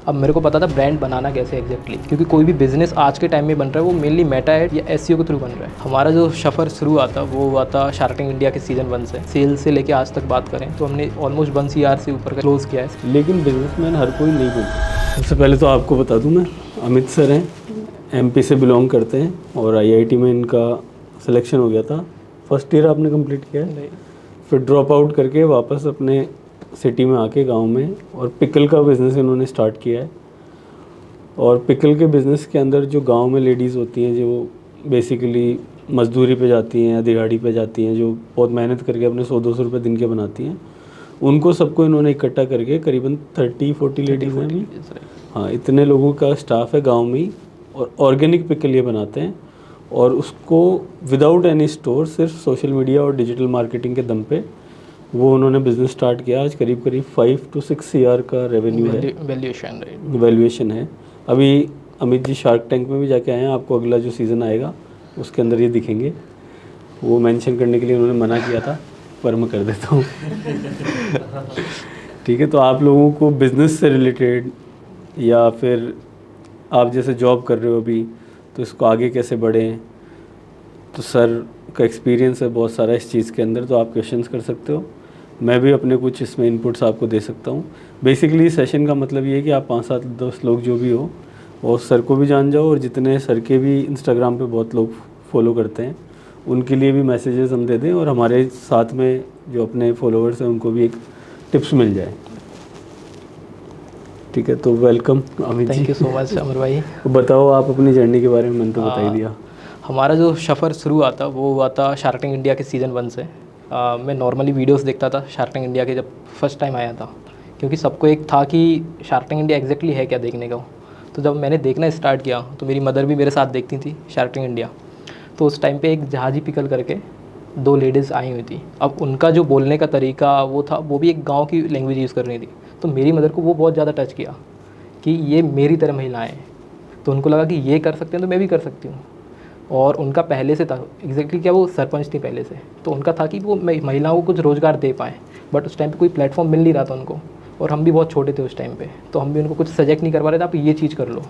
अब मेरे को पता था ब्रांड बनाना कैसे एग्जैक्टली, क्योंकि कोई भी बिजनेस आज के टाइम में बन रहा है वो मेनली मेटा एड या एसईओ के थ्रू बन रहा है। हमारा जो सफ़र शुरू हुआ था वो हुआ था शार्क टैंक इंडिया के सीज़न 1 से। सेल से लेके आज तक बात करें तो हमने ऑलमोस्ट 1 CR से ऊपर का क्लोज़ किया है। लेकिन बिजनेसमैन हर कोई नहीं बनता। सबसे पहले तो आपको बता दूं, मैं अमित सर हैं, एमपी से बिलोंग करते हैं और आईआईटी में इनका सिलेक्शन हो गया था। फर्स्ट ईयर आपने कंप्लीट किया है, फिर ड्रॉप आउट करके वापस अपने सिटी में आके गांव में और पिकल का बिज़नेस इन्होंने स्टार्ट किया है। और पिकल के बिज़नेस के अंदर जो गांव में लेडीज़ होती हैं, जो बेसिकली मजदूरी पे जाती हैं या दिहाड़ी पे जाती हैं, जो बहुत मेहनत करके अपने 100-200 रुपये दिन के बनाती हैं, उनको सबको इन्होंने इकट्ठा करके करीबन 30-40 लेडीज़ हैं अभी। हाँ, इतने लोगों का स्टाफ है गांव में ही, और ऑर्गेनिक पिकल ये बनाते हैं और उसको विदाउट एनी स्टोर, सिर्फ सोशल मीडिया और डिजिटल मार्केटिंग के दम पे वो उन्होंने बिज़नेस स्टार्ट किया। आज करीब 5 to 6 CR का रेवेन्यू है, वैल्यूएशन है। अभी अमित जी शार्क टैंक में भी जाके आए हैं, आपको अगला जो सीज़न आएगा उसके अंदर ये दिखेंगे। वो मेंशन करने के लिए उन्होंने मना किया था, पर मैं कर देता हूँ। ठीक है, तो आप लोगों को बिज़नेस से रिलेटेड या फिर आप जैसे जॉब कर रहे हो अभी, तो इसको आगे कैसे बढ़ें, तो सर का एक्सपीरियंस है बहुत सारा इस चीज़ के अंदर, तो आप क्वेश्चंस कर सकते हो। मैं भी अपने कुछ इसमें इनपुट्स आपको दे सकता हूँ। बेसिकली सेशन का मतलब ये है कि आप 5-7 10 लोग जो भी हो और सर को भी जान जाओ, और जितने सर के भी इंस्टाग्राम पे बहुत लोग फॉलो करते हैं उनके लिए भी मैसेजेस हम दे दें, और हमारे साथ में जो अपने फॉलोअर्स हैं उनको भी एक टिप्स मिल जाए। ठीक है, तो welcome Amit ji. Thank you so much Amar भाई। बताओ आप अपनी जर्नी के बारे में, मैंने तो बता ही दिया। हमारा जो सफ़र शुरू हुआ था वो हुआ था शार्क टैंक इंडिया के सीज़न 1 से। मैं नॉर्मली वीडियोस देखता था शार्क टैंक इंडिया के जब फर्स्ट टाइम आया था, क्योंकि सबको एक था कि शार्क टैंक इंडिया एग्जैक्टली है क्या देखने का। तो जब मैंने देखना स्टार्ट किया तो मेरी मदर भी मेरे साथ देखती थी शार्क टैंक इंडिया। तो उस टाइम पे एक जहाजी पिकल करके 2 लेडीज़ आई हुई थी। अब उनका जो बोलने का तरीका वो था, वो भी एक गाँव की लैंग्वेज यूज़ कर रही थी। तो मेरी मदर को वो बहुत ज़्यादा टच किया कि ये मेरी तरह महिलाएँ हैं। तो उनको लगा कि ये कर सकते हैं तो मैं भी कर सकती हूँ। और उनका पहले से था एग्जैक्टली क्या, वो सरपंच थी पहले से, तो उनका था कि वो महिलाओं को कुछ रोज़गार दे पाएँ। बट उस टाइम पे कोई प्लेटफॉर्म मिल नहीं रहा था उनको, और हम भी बहुत छोटे थे उस टाइम पे, तो हम भी उनको कुछ सजेस्ट नहीं कर पा रहे थे, आप ये चीज़ कर लो,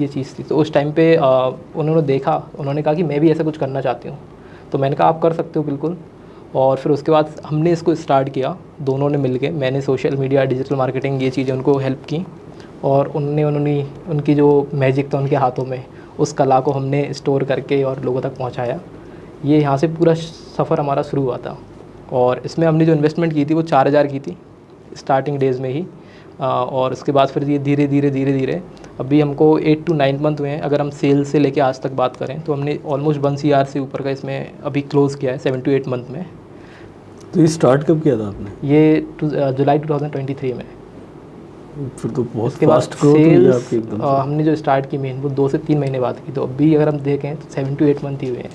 ये चीज़ थी। तो उस टाइम पे उन्होंने देखा, उन्होंने कहा कि मैं भी ऐसा कुछ करना चाहती हूँ। तो मैंने कहा आप कर सकते हो बिल्कुल। और फिर उसके बाद हमने इसको स्टार्ट किया दोनों ने मिल के। मैंने सोशल मीडिया, डिजिटल मार्केटिंग, ये चीज़ें उनको हेल्प की, और उन्होंने उनकी जो मैजिक था उनके हाथों में, उस कला को हमने स्टोर करके और लोगों तक पहुंचाया। ये यहाँ से पूरा सफ़र हमारा शुरू हुआ था। और इसमें हमने जो इन्वेस्टमेंट की थी वो 4000 की थी स्टार्टिंग डेज़ में ही। और उसके बाद फिर ये धीरे धीरे अभी हमको 8 to 9 मंथ हुए हैं। अगर हम सेल से लेके आज तक बात करें तो हमने ऑलमोस्ट 1 CR से ऊपर का इसमें अभी क्लोज़ किया है 7 to 8 मंथ में। तो ये स्टार्ट कब किया था आपने? ये जुलाई 2023 में। फिर तो बहुत उसके बाद फास्ट ग्रोथ हुई है आपकी एकदम से। हमने जो स्टार्ट की मेन वो 2 से 3 महीने बाद की, तो अभी अगर हम देखें तो 7 to 8 मंथ ही हुए हैं।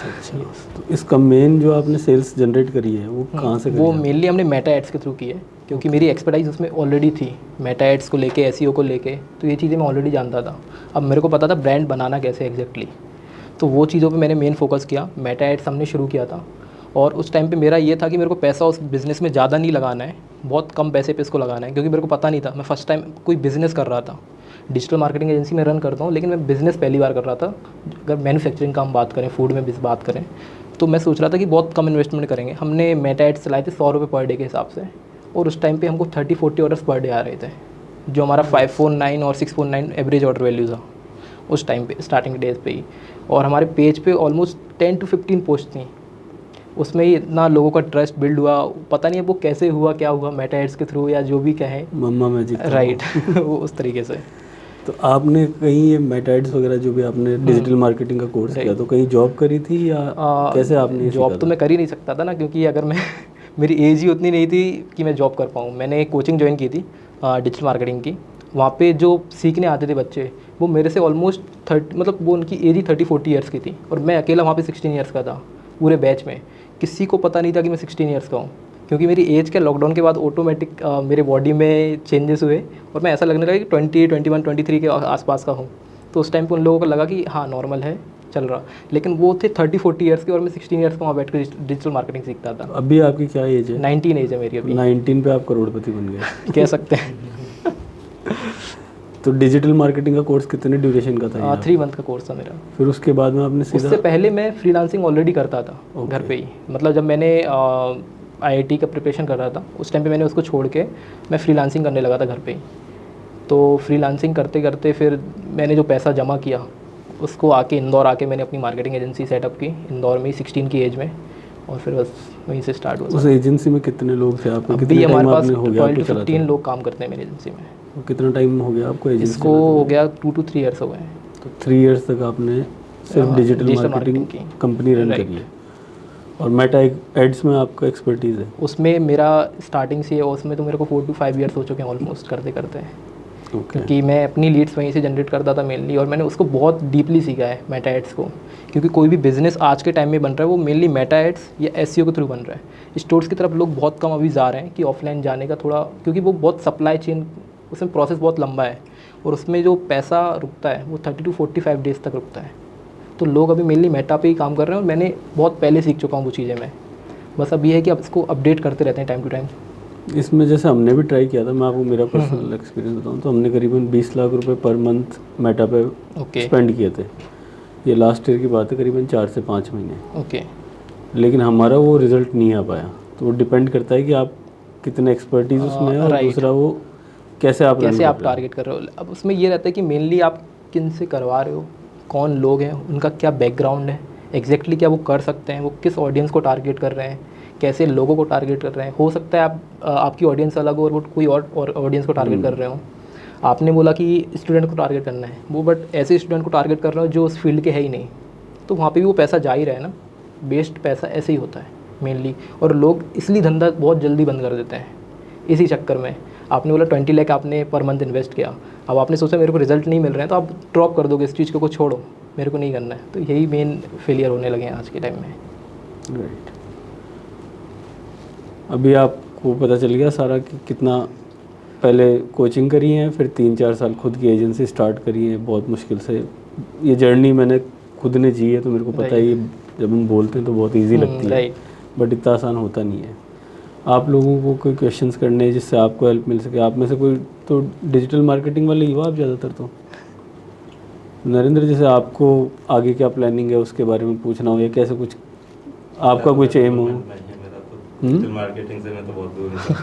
अच्छा, तो इसका मेन जो आपने सेल्स जनरेट करी है वो कहाँ से करी वो है? मेनली हमने मेटा एड्स के थ्रू की है, क्योंकि मेरी एक्सपर्टाइज उसमें ऑलरेडी थी, मेटा एड्स को लेके, एसईओ को लेके। तो ये चीज़ें मैं ऑलरेडी जानता था। अब मेरे को पता था ब्रांड बनाना कैसे एग्जैक्टली, तो वो चीज़ों पे मैंने मेन फोकस किया। मेटा एड्स हमने शुरू किया था, और उस टाइम पे मेरा ये था कि मेरे को पैसा उस बिज़नेस में ज़्यादा नहीं लगाना है, बहुत कम पैसे पे इसको लगाना है, क्योंकि मेरे को पता नहीं था। मैं फर्स्ट टाइम कोई बिज़नेस कर रहा था, डिजिटल मार्केटिंग एजेंसी में रन करता हूँ, लेकिन मैं बिज़नेस पहली बार कर रहा था। अगर मैन्युफैक्चरिंग का हम बात करें, फूड में बात करें, तो मैं सोच रहा था कि बहुत कम इन्वेस्टमेंट करेंगे। हमने मेटा एड्स चलाए थे 100 रुपये पर डे के हिसाब से, और उस टाइम पे हमको 30-40 ऑर्डर्स पर डे आ रहे थे, जो हमारा 549 और 649 एवरेज ऑर्डर वैल्यू था उस टाइम पे, स्टार्टिंग डेज पे ही। और हमारे पेज पे ऑलमोस्ट 10 to 15 पोस्ट थी। उसमें ही इतना लोगों का ट्रस्ट बिल्ड हुआ, पता नहीं है वो कैसे हुआ, क्या हुआ, मेटा एड्स के थ्रू या जो भी कहें, मम्मा मैजिक, राइट। वो उस तरीके से। तो आपने कहीं ये मेटा एड्स वगैरह जो भी आपने डिजिटल मार्केटिंग का कोर्स किया, तो कहीं जॉब करी थी या कैसे आपने जॉब तो मैं कर ही नहीं सकता था ना, क्योंकि अगर मैं मेरी एज ही उतनी नहीं थी कि मैं जॉब कर पाऊँ। मैंने एक कोचिंग ज्वाइन की थी डिजिटल मार्केटिंग की। वहाँ पे जो सीखने आते थे बच्चे, वो मेरे से ऑलमोस्ट 30, मतलब वो उनकी एज ही 30-40 ईयर्स की थी, और मैं अकेला वहाँ पे 16 ईयर्स का था पूरे बैच में। किसी को पता नहीं था कि मैं 16 ईयर्स का हूँ, क्योंकि मेरी एज के लॉकडाउन के बाद ऑटोमेटिक मेरे बॉडी में चेंजेस हुए, और मैं ऐसा लगने लगा कि 20, 21, 23 के आसपास का हूँ। तो उस टाइम पे उन लोगों को लगा कि हाँ नॉर्मल है, चल रहा। लेकिन वो थे 30-40 ईयर्स के, और मैं 16 ईयर्स का वहाँ बैठ कर डिजिटल मार्केटिंग सीखता था। अभी आपकी क्या एज है? 19 एज है मेरी अभी। 19 पे आप करोड़पति बन गए कह सकते हैं। तो डिजिटल मार्केटिंग का कोर्स कितने ड्यूरेशन का था ये? 3 मंथ का कोर्स था मेरा। फिर उसके बाद में आपने सीधा उससे पहले मैं फ्रीलांसिंग ऑलरेडी करता था घर पे ही। मतलब जब मैंने आईआईटी का प्रिपरेशन कर रहा था उस टाइम पे मैंने उसको छोड़ के मैं फ्रीलांसिंग करने लगा था घर पे ही। तो फ्रीलांसिंग करते करते फिर मैंने जो पैसा जमा किया उसको आके इंदौर आके मैंने अपनी मार्केटिंग एजेंसी सेटअप की इंदौर में 16 की एज में, और फिर बस वहीं से स्टार्ट हुआ। उस एजेंसी में कितने लोग थे आपको? अभी कितने हमारे टाइम पास आपने हो गया 12 आपको to चलाते 15 लोग काम करते हैं मेरी एजेंसी में। तो कितना टाइम हो गया आपको एजेंसी इसको हो गया 2 to 3 ईयर्स हो गए हैं। तो 3 इयर्स तक आपने सिर्फ डिजिटल मार्केटिंग की कंपनी रन करी है। और मेटा एड्स में आपका एक्सपर्टीज़ है? उसमें मेरा स्टार्टिंग से है, उसमें तो मेरे को 4 to 5 ईयर्स हो चुके हैं ऑलमोस्ट करते करते हैं। क्योंकि मैं अपनी लीड्स वहीं से जनरेट करता था मेनली, और मैंने उसको बहुत डीपली सीखा है मेटा एड्स को। क्योंकि कोई भी बिज़नेस आज के टाइम में बन रहा है वो मेनली मेटा एड्स या एसईओ के थ्रू बन रहा है। स्टोर्स की तरफ लोग बहुत कम अभी जा रहे हैं कि ऑफलाइन जाने का थोड़ा, क्योंकि वो बहुत सप्लाई चेन, उसमें प्रोसेस बहुत लंबा है और उसमें जो पैसा रुकता है वो 30 to 45 डेज़ तक रुकता है। तो लोग अभी मेनली मेटा पे ही काम कर रहे हैं और मैंने बहुत पहले सीख चुका हूँ वो चीज़ें मैं। बस अब ये है कि अब इसको अपडेट करते रहते हैं टाइम टू टाइम। इसमें जैसे हमने भी ट्राई किया था, मैं आपको मेरा पर्सनल एक्सपीरियंस बताऊं तो हमने करीबन 20 लाख रुपए पर मंथ मेटा पे स्पेंड किए थे। ये लास्ट ईयर की बात है, करीबन 4 से 5 महीने। लेकिन हमारा वो रिज़ल्ट नहीं आ पाया। तो वो डिपेंड करता है कि आप कितने एक्सपर्टीज़ उसमें है, और दूसरा वो कैसे आप टारगेट कर रहे हो। अब उसमें ये रहता है कि मेनली आप किन से करवा रहे हो, कौन लोग हैं, उनका क्या बैकग्राउंड है, एग्जैक्टली क्या वो कर सकते हैं, वो किस ऑडियंस को टारगेट कर रहे हैं, कैसे लोगों को टारगेट कर रहे हैं। हो सकता है आपकी ऑडियंस अलग हो और वो कोई और ऑडियंस को टारगेट कर रहे हो। आपने बोला कि स्टूडेंट को टारगेट करना है, वो बट ऐसे स्टूडेंट को टारगेट कर रहे हो जो उस फील्ड के है ही नहीं, तो वहाँ पे भी वो पैसा जा ही रहा है ना। वेस्ट पैसा ऐसे ही होता है मेनली। और लोग इसलिए धंधा बहुत जल्दी बंद कर देते हैं इसी चक्कर में। आपने बोला 20 लाख आपने पर मंथ इन्वेस्ट किया, अब आपने सोचा मेरे को रिजल्ट नहीं मिल रहे हैं तो आप ड्रॉप कर दोगे इस चीज़ को छोड़ो, मेरे को नहीं करना है। तो यही मेन फेलियर होने लगे हैं आज के टाइम में। राइट। अभी आपको पता चल गया सारा कि कितना पहले कोचिंग करी है, फिर 3-4 साल खुद की एजेंसी स्टार्ट करी है बहुत मुश्किल से। ये जर्नी मैंने खुद ने जी है तो मेरे को पता है, ये जब हम बोलते हैं तो बहुत इजी लगती है, बट इतना आसान होता नहीं है। आप लोगों को कोई क्वेश्चंस करने हैं जिससे आपको हेल्प मिल सके? आप में से कोई तो डिजिटल मार्केटिंग वाले ही हो आप ज़्यादातर। तो नरेंद्र, जैसे आपको आगे क्या प्लानिंग है उसके बारे में पूछना हो, या कैसे कुछ आपका कुछ एम हो? डिजिटल मार्केटिंग से मैं तो बहुत दूर हूँ।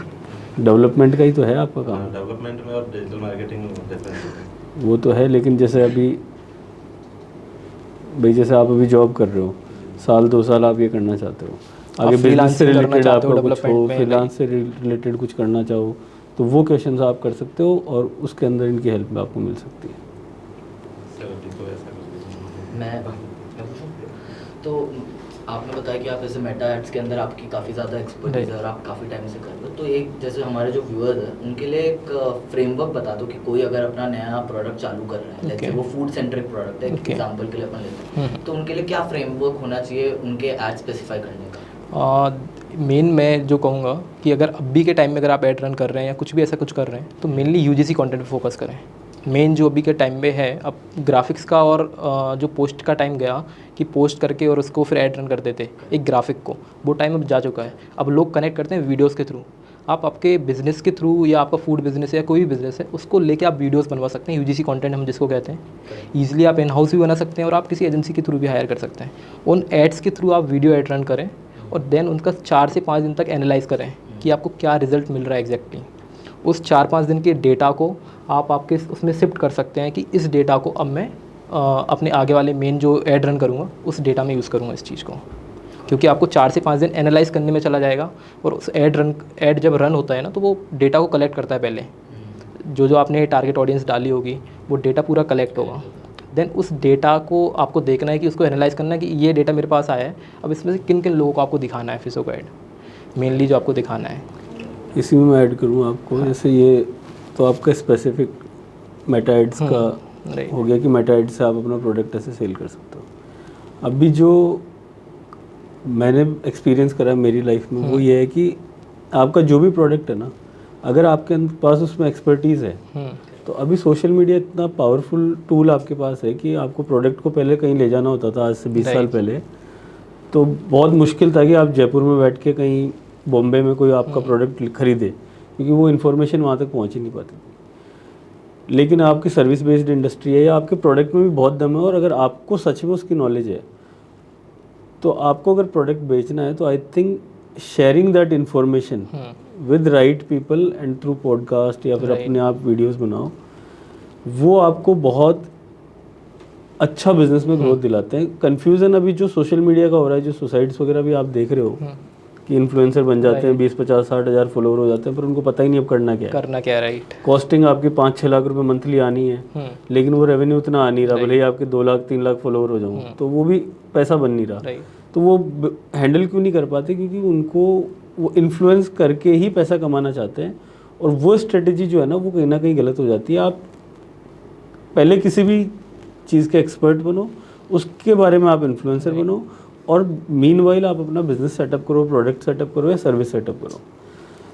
डेवलपमेंट का ही तो है आपका काम। डेवलपमेंट में और डिजिटल मार्केटिंग में डिफरेंस है। वो तो है, लेकिन जैसे अभी भाई जैसे आप अभी जॉब कर रहे हो, 1-2 साल आप ये करना चाहते हो, आगे बिजनेस से रिलेटेड आपका कुछ हो, फ्रीलांस से रिलेटेड कुछ करना चाहो, तो वो क्वेश्चंस आप कर सकते हो और उसके अंदर इनकी हेल्प आपको मिल सकती है। मैं तो आपने बताया कि आप ऐसे मेटा एड्स के अंदर आपकी काफ़ी ज़्यादा एक्सपर्टीज है और आप काफ़ी टाइम से कर रहे हो। तो एक जैसे हमारे जो व्यूअर्स हैं उनके लिए एक फ्रेमवर्क बता दो कि कोई अगर अपना नया प्रोडक्ट चालू कर रहा है, जैसे वो फूड सेंट्रिक प्रोडक्ट है, एग्जांपल के लिए अपन लेते हैं, तो उनके लिए क्या फ्रेमवर्क होना चाहिए उनके एड स्पेसिफाई करने का? मेन मैं जो कहूँगा कि अगर अभी के टाइम में अगर आप ऐड रन कर रहे हैं या कुछ भी ऐसा कुछ कर रहे हैं तो मेनली यूजीसी कंटेंट पे फोकस करें। मेन जो अभी के टाइम में है, अब ग्राफिक्स का और जो पोस्ट का टाइम गया कि पोस्ट करके और उसको फिर ऐड रन कर देते एक ग्राफिक को, वो टाइम अब जा चुका है। अब लोग कनेक्ट करते हैं वीडियोस के थ्रू। आप आपके बिज़नेस के थ्रू या आपका फूड बिज़नेस है या कोई भी बिज़नेस है उसको लेके आप वीडियोस बनवा सकते हैं। यूजीसी कंटेंट हम जिसको कहते हैं, ईजिली आप इन हाउस भी बना सकते हैं और आप किसी एजेंसी के थ्रू भी हायर कर सकते हैं। उन एड्स के थ्रू आप वीडियो ऐड रन करें और देन उनका 4 से 5 दिन तक एनालाइज़ करें कि आपको क्या रिज़ल्ट मिल रहा है एग्जैक्टली। उस 4-5 दिन के डेटा को आप आपके उसमें शिफ्ट कर सकते हैं कि इस डेटा को अब मैं अपने आगे वाले मेन जो ऐड रन करूँगा उस डेटा में यूज़ करूँगा इस चीज़ को। क्योंकि आपको 4 से 5 दिन एनालाइज़ करने में चला जाएगा और उस ऐड जब रन होता है ना तो वो डेटा को कलेक्ट करता है। पहले जो आपने टारगेट ऑडियंस डाली होगी वो डेटा पूरा कलेक्ट होगा। देन उस डेटा को आपको देखना है कि उसको एनालाइज़ करना है कि ये डेटा मेरे पास आया है, अब इसमें से किन किन लोगों को आपको दिखाना है फिशो का ऐड, मेनली जो आपको दिखाना है। इसी में मैं ऐड करूँ आपको, जैसे ये तो आपका स्पेसिफिक मेटा एड्स का हो गया कि मेटा एड्स से आप अपना प्रोडक्ट ऐसे सेल कर सकते हो। अभी जो मैंने एक्सपीरियंस करा मेरी लाइफ में वो ये है कि आपका जो भी प्रोडक्ट है ना, अगर आपके पास उसमें एक्सपर्टीज़ है तो अभी सोशल मीडिया इतना पावरफुल टूल आपके पास है कि आपको प्रोडक्ट को पहले कहीं ले जाना होता था आज से 20 साल पहले, तो बहुत मुश्किल था कि आप जयपुर में बैठ के कहीं बॉम्बे में कोई आपका प्रोडक्ट खरीदे, क्योंकि वो इन्फॉर्मेशन वहाँ तक पहुँच ही नहीं पाती। लेकिन आपकी सर्विस बेस्ड इंडस्ट्री है या आपके प्रोडक्ट में भी बहुत दम है और अगर आपको सच में उसकी नॉलेज है तो आपको अगर प्रोडक्ट बेचना है तो I think sharing that information with right people and through podcast या फिर अपने आप वीडियोस बनाओ, वो आपको बहुत अच्छा बिजनेस में ग्रोथ दिलाते हैं। कन्फ्यूज़न अभी जो सोशल मीडिया का हो रहा है, जो सुसाइड्स वगैरह भी आप देख रहे हो कि इन्फ्लुएंसर बन जाते हैं, 20-50-60 हज़ार फॉलोअर हो जाते हैं, पर उनको पता ही नहीं अब करना क्या है। राइट। कॉस्टिंग आपकी 5-6 लाख रुपए मंथली आनी है, लेकिन वो रेवेन्यू उतना आ नहीं रहा, भले ही आपके 2 लाख 3 लाख फॉलोअर हो जाऊँ तो वो भी पैसा बन नहीं रहा। तो वो हैंडल क्यों नहीं कर पाते? क्योंकि उनको वो इन्फ्लुएंस करके ही पैसा कमाना चाहते हैं और वो स्ट्रेटेजी जो है ना वो कहीं ना कहीं गलत हो जाती है। आप पहले किसी भी चीज़ के एक्सपर्ट बनो, उसके बारे में आप इन्फ्लुएंसर बनो और मीनवाइल आप अपना बिजनेस सेटअप करो, प्रोडक्ट सेटअप करो या सर्विस सेटअप करो।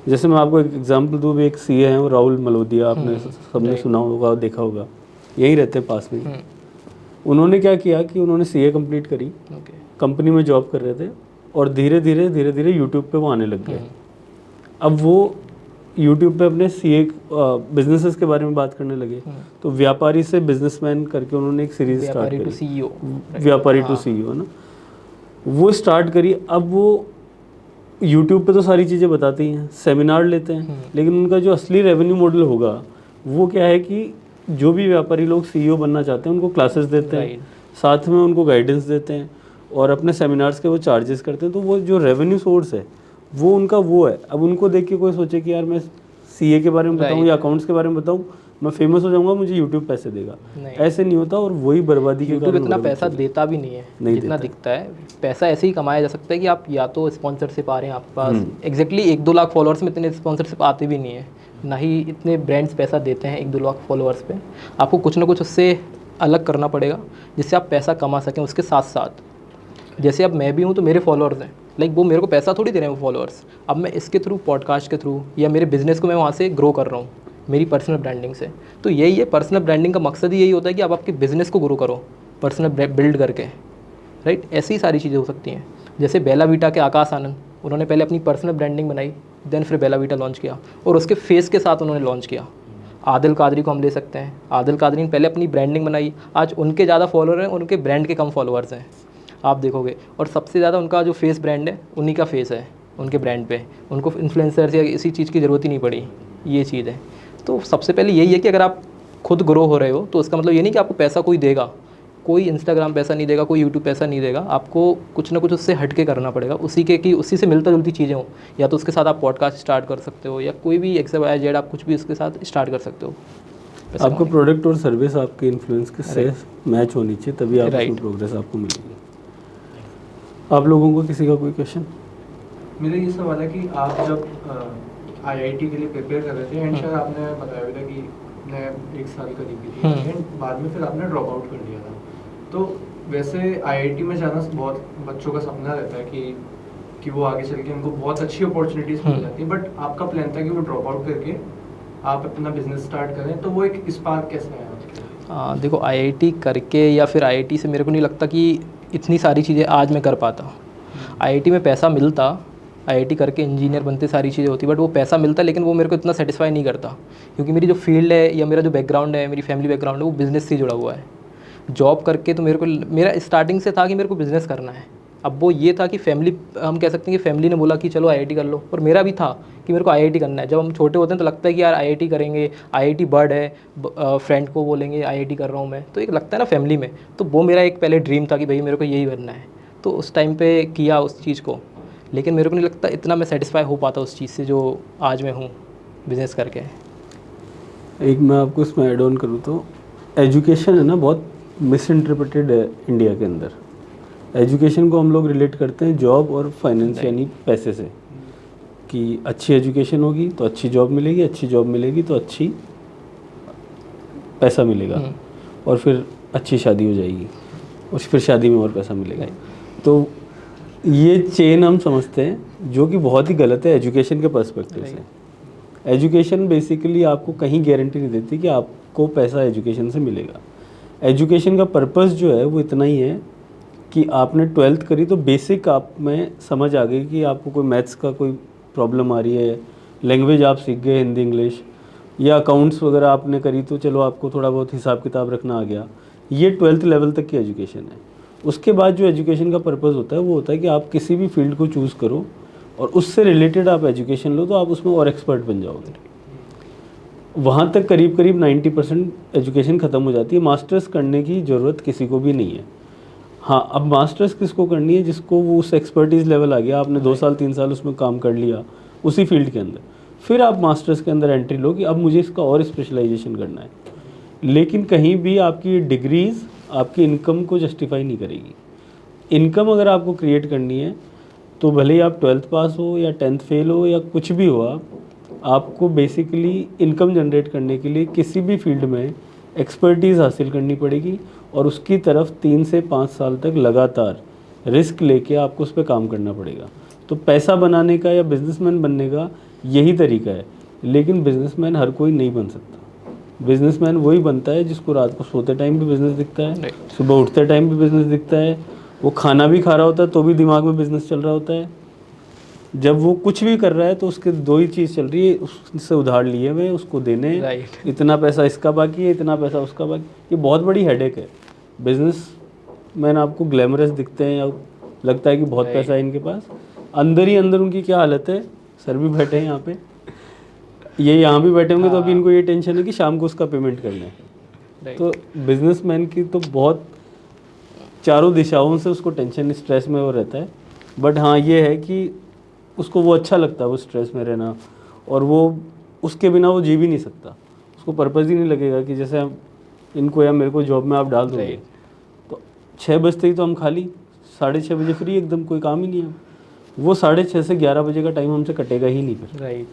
जैसे मैं आपको एक एग्जांपल दूँ, एक सीए हैं वो राहुल मलोदिया, आपने सबने सुना होगा, देखा होगा, यहीं रहते हैं पास में। उन्होंने क्या किया कि उन्होंने सीए कंप्लीट करी, कंपनी में जॉब कर रहे थे और धीरे धीरे यूट्यूब पे वो आने लग गए। अब वो यूट्यूब पे अपने सीए बिजनेसेस के बारे में बात करने लगे, तो व्यापारी से बिजनेसमैन करके उन्होंने एक सीरीज स्टार्ट करी, व्यापारी टू सीईओ ना, वो स्टार्ट करी। अब वो यूट्यूब पे तो सारी चीज़ें बताते ही हैं, सेमिनार लेते हैं, लेकिन उनका जो असली रेवेन्यू मॉडल होगा वो क्या है कि जो भी व्यापारी लोग सीईओ बनना चाहते हैं उनको क्लासेस देते हैं, साथ में उनको गाइडेंस देते हैं और अपने सेमिनार्स के वो चार्जेस करते हैं। तो वो जो रेवेन्यू सोर्स है वो उनका वो है। अब उनको देख के कोई सोचे कि यार मैं सीए के बारे में बताऊँ या अकाउंट्स के बारे में बताऊँ, मैं फेमस हो जाऊंगा, मुझे यूट्यूब पैसे देगा, ऐसे नहीं होता। और वही बर्बादी के कारण इतना पैसा देता भी नहीं है जितना दिखता है। पैसा ऐसे ही कमाया जा सकता है कि आप या तो स्पॉन्सरशिप आ रहे हैं आपके पास, एग्जैक्टली 1-2 लाख फॉलोअर्स में इतने स्पॉन्सरशिप आते भी नहीं है, ना ही इतने ब्रांड्स पैसा देते हैं 1-2 लाख फॉलोअर्स पे। आपको कुछ ना कुछ उससे अलग करना पड़ेगा जिससे आप पैसा कमा सकें। उसके साथ साथ जैसे अब मैं भी हूँ तो मेरे फॉलोअर्स हैं, लाइक वो मेरे को पैसा थोड़ी दे रहे हैं वो फॉलोअर्स। अब मैं इसके थ्रू, पॉडकास्ट के थ्रू या मेरे बिजनेस को मैं वहाँ से ग्रो कर रहा हूँ मेरी पर्सनल ब्रांडिंग से। तो यही है, पर्सनल ब्रांडिंग का मकसद ही यही होता है कि आप आपके बिजनेस को ग्रो करो पर्सनल बिल्ड करके, राइट। ऐसी ही सारी चीज़ें हो सकती हैं। जैसे बेला वीटा के आकाश आनंद, उन्होंने पहले अपनी पर्सनल ब्रांडिंग बनाई, देन फिर बेला वीटा लॉन्च किया और उसके फेस के साथ उन्होंने लॉन्च किया। आदिल कादरी को हम ले सकते हैं। आदिल कादरी ने पहले अपनी ब्रांडिंग बनाई, आज उनके ज़्यादा फॉलोअर हैं, उनके ब्रांड के कम फॉलोअर्स हैं, आप देखोगे। और सबसे ज़्यादा उनका जो फेस ब्रांड है, उन्हीं का फेस है उनके ब्रांड पे। उनको इन्फ्लुएंसर्स या इसी चीज़ की ज़रूरत ही नहीं पड़ी, ये चीज़ है। तो सबसे पहले यही है कि अगर आप खुद ग्रो हो रहे हो तो उसका मतलब ये नहीं कि आपको पैसा कोई देगा, कोई इंस्टाग्राम पैसा नहीं देगा, कोई यूट्यूब पैसा नहीं देगा। आपको कुछ ना कुछ उससे हट के करना पड़ेगा, उसी से मिलता जुलती चीज़ें हो। या तो उसके साथ आप पॉडकास्ट स्टार्ट कर सकते हो या कोई भी XYZ आप कुछ भी उसके साथ स्टार्ट कर सकते हो। आपका प्रोडक्ट और सर्विस आपके इन्फ्लुएंस के से मैच होनी चाहिए, तभी आप उसमें प्रोग्रेस आपको मिलेगी। आप लोगों को किसी का कोई क्वेश्चन? मेरा ये सवाल है कि आप जब IIT के लिए प्रिपेयर कर रहे थे एंड शायद आपने बताया भी था कि आपने 1 साल करीब की थी एंड बाद में फिर आपने ड्रॉप आउट कर दिया था। तो वैसे IIT में जाना बहुत बच्चों का सपना रहता है कि वो आगे चल के उनको बहुत अच्छी अपॉर्चुनिटीज़ मिल जाती है, बट आपका प्लान था कि वो ड्रॉप आउट करके आप अपना बिजनेस स्टार्ट करें, तो वो एक स्पार्क कैसे आया? देखो, IIT करके या फिर IIT से मेरे को नहीं लगता कि इतनी सारी चीज़ें आज मैं कर पाता। IIT में पैसा मिलता, IIT करके इंजीनियर बनते, सारी चीज़ें होती, बट वो पैसा मिलता, लेकिन वो मेरे को इतना सेटिस्फाई नहीं करता क्योंकि मेरी जो फील्ड है या मेरा जो बैकग्राउंड है, मेरी फैमिली बैकग्राउंड है, वो बिज़नेस से जुड़ा हुआ है। जॉब करके तो मेरा स्टार्टिंग से था कि मेरे को बिज़नेस करना है। अब वो ये था कि फैमिली, हम कह सकते हैं कि फैमिली ने बोला कि चलो IIT कर लो, और मेरा भी था कि मेरे को IIT करना है। जब हम छोटे होते हैं तो लगता है कि यार IIT करेंगे, IIT बर्ड है, फ्रेंड को बोलेंगे IIT कर रहा हूँ मैं, तो एक लगता है ना फैमिली में। तो वो मेरा एक पहले ड्रीम था कि भाई मेरे को यही बनना है, तो उस टाइम पे किया उस चीज़ को, लेकिन मेरे को नहीं लगता इतना मैं सेटिस्फाई हो पाता उस चीज़ से जो आज मैं हूँ बिज़नेस करके। एक मैं आपको इसमें ऐड ऑन करूँ तो एजुकेशन है ना, बहुत मिस इंटरप्रेटेड है इंडिया के अंदर। एजुकेशन को हम लोग रिलेट करते हैं जॉब और फाइनेंस यानी पैसे से, कि अच्छी एजुकेशन होगी तो अच्छी जॉब मिलेगी, अच्छी जॉब मिलेगी तो अच्छी पैसा मिलेगा, और फिर अच्छी शादी हो जाएगी और फिर शादी में और पैसा मिलेगा। तो ये चेन हम समझते हैं जो कि बहुत ही गलत है एजुकेशन के पर्सपेक्टिव से। एजुकेशन बेसिकली आपको कहीं गारंटी नहीं देती कि आपको पैसा एजुकेशन से मिलेगा। एजुकेशन का पर्पस जो है वो इतना ही है कि आपने 12th करी तो बेसिक आप में समझ आ गई कि आपको कोई मैथ्स का कोई प्रॉब्लम आ रही है, लैंग्वेज आप सीख गए हिंदी इंग्लिश, या अकाउंट्स वगैरह आपने करी तो चलो आपको थोड़ा बहुत हिसाब किताब रखना आ गया। ये 12th लेवल तक की एजुकेशन है। उसके बाद जो एजुकेशन का पर्पज़ होता है वो होता है कि आप किसी भी फील्ड को चूज़ करो और उससे रिलेटेड आप एजुकेशन लो, तो आप उसमें और एक्सपर्ट बन जाओगे। वहाँ तक करीब करीब 90% एजुकेशन ख़त्म हो जाती है। मास्टर्स करने की ज़रूरत किसी को भी नहीं है। हाँ, अब मास्टर्स किसको करनी है? जिसको वो उस एक्सपर्टीज़ लेवल आ गया, आपने 2 साल 3 साल उसमें काम कर लिया उसी फील्ड के अंदर, फिर आप मास्टर्स के अंदर एंट्री लो कि अब मुझे इसका और स्पेशलाइजेशन करना है। लेकिन कहीं भी आपकी डिग्रीज़ आपकी इनकम को जस्टिफाई नहीं करेगी। इनकम अगर आपको क्रिएट करनी है तो भले ही आप 12th पास हो या 10th फेल हो या कुछ भी हो, आपको बेसिकली इनकम जनरेट करने के लिए किसी भी फील्ड में एक्सपर्टीज़ हासिल करनी पड़ेगी और उसकी तरफ 3 से 5 साल तक लगातार रिस्क लेके आपको उस पर काम करना पड़ेगा। तो पैसा बनाने का या बिजनेसमैन बनने का यही तरीका है। लेकिन बिजनेसमैन हर कोई नहीं बन सकता। बिजनेसमैन वही बनता है जिसको रात को सोते टाइम भी बिजनेस दिखता है, सुबह उठते टाइम भी बिजनेस दिखता है, वो खाना भी खा रहा होता है तो भी दिमाग में बिजनेस चल रहा होता है। जब वो कुछ भी कर रहा है तो उसके 2 ही चीज़ चल रही है, उससे उधार लिए हुए उसको देने, इतना पैसा इसका बाकी है, इतना पैसा उसका बाकी। ये बहुत बड़ी हेडेक है। बिजनेस मैन आपको ग्लैमरस दिखते हैं या लगता है कि बहुत पैसा है इनके पास, अंदर ही अंदर उनकी क्या हालत है। सर भी बैठे हैं यहाँ पे, ये यहाँ भी बैठे होंगे तो अभी इनको ये टेंशन है कि शाम को उसका पेमेंट करना है। तो बिजनेसमैन की तो बहुत चारों दिशाओं से उसको टेंशन, स्ट्रेस में वो रहता है। बट हाँ, ये है कि उसको वो अच्छा लगता है वो स्ट्रेस में रहना, और वो उसके बिना वो जी भी नहीं सकता। उसको पर्पज़ ही नहीं लगेगा कि जैसे हम इनको या मेरे को जॉब में आप डाल दोगे तो 6 बजते ही तो हम खाली, 6:30 बजे फ्री, एकदम कोई काम ही नहीं है। वो 6:30 से 11 बजे का टाइम हमसे कटेगा ही नहीं फिर। राइट,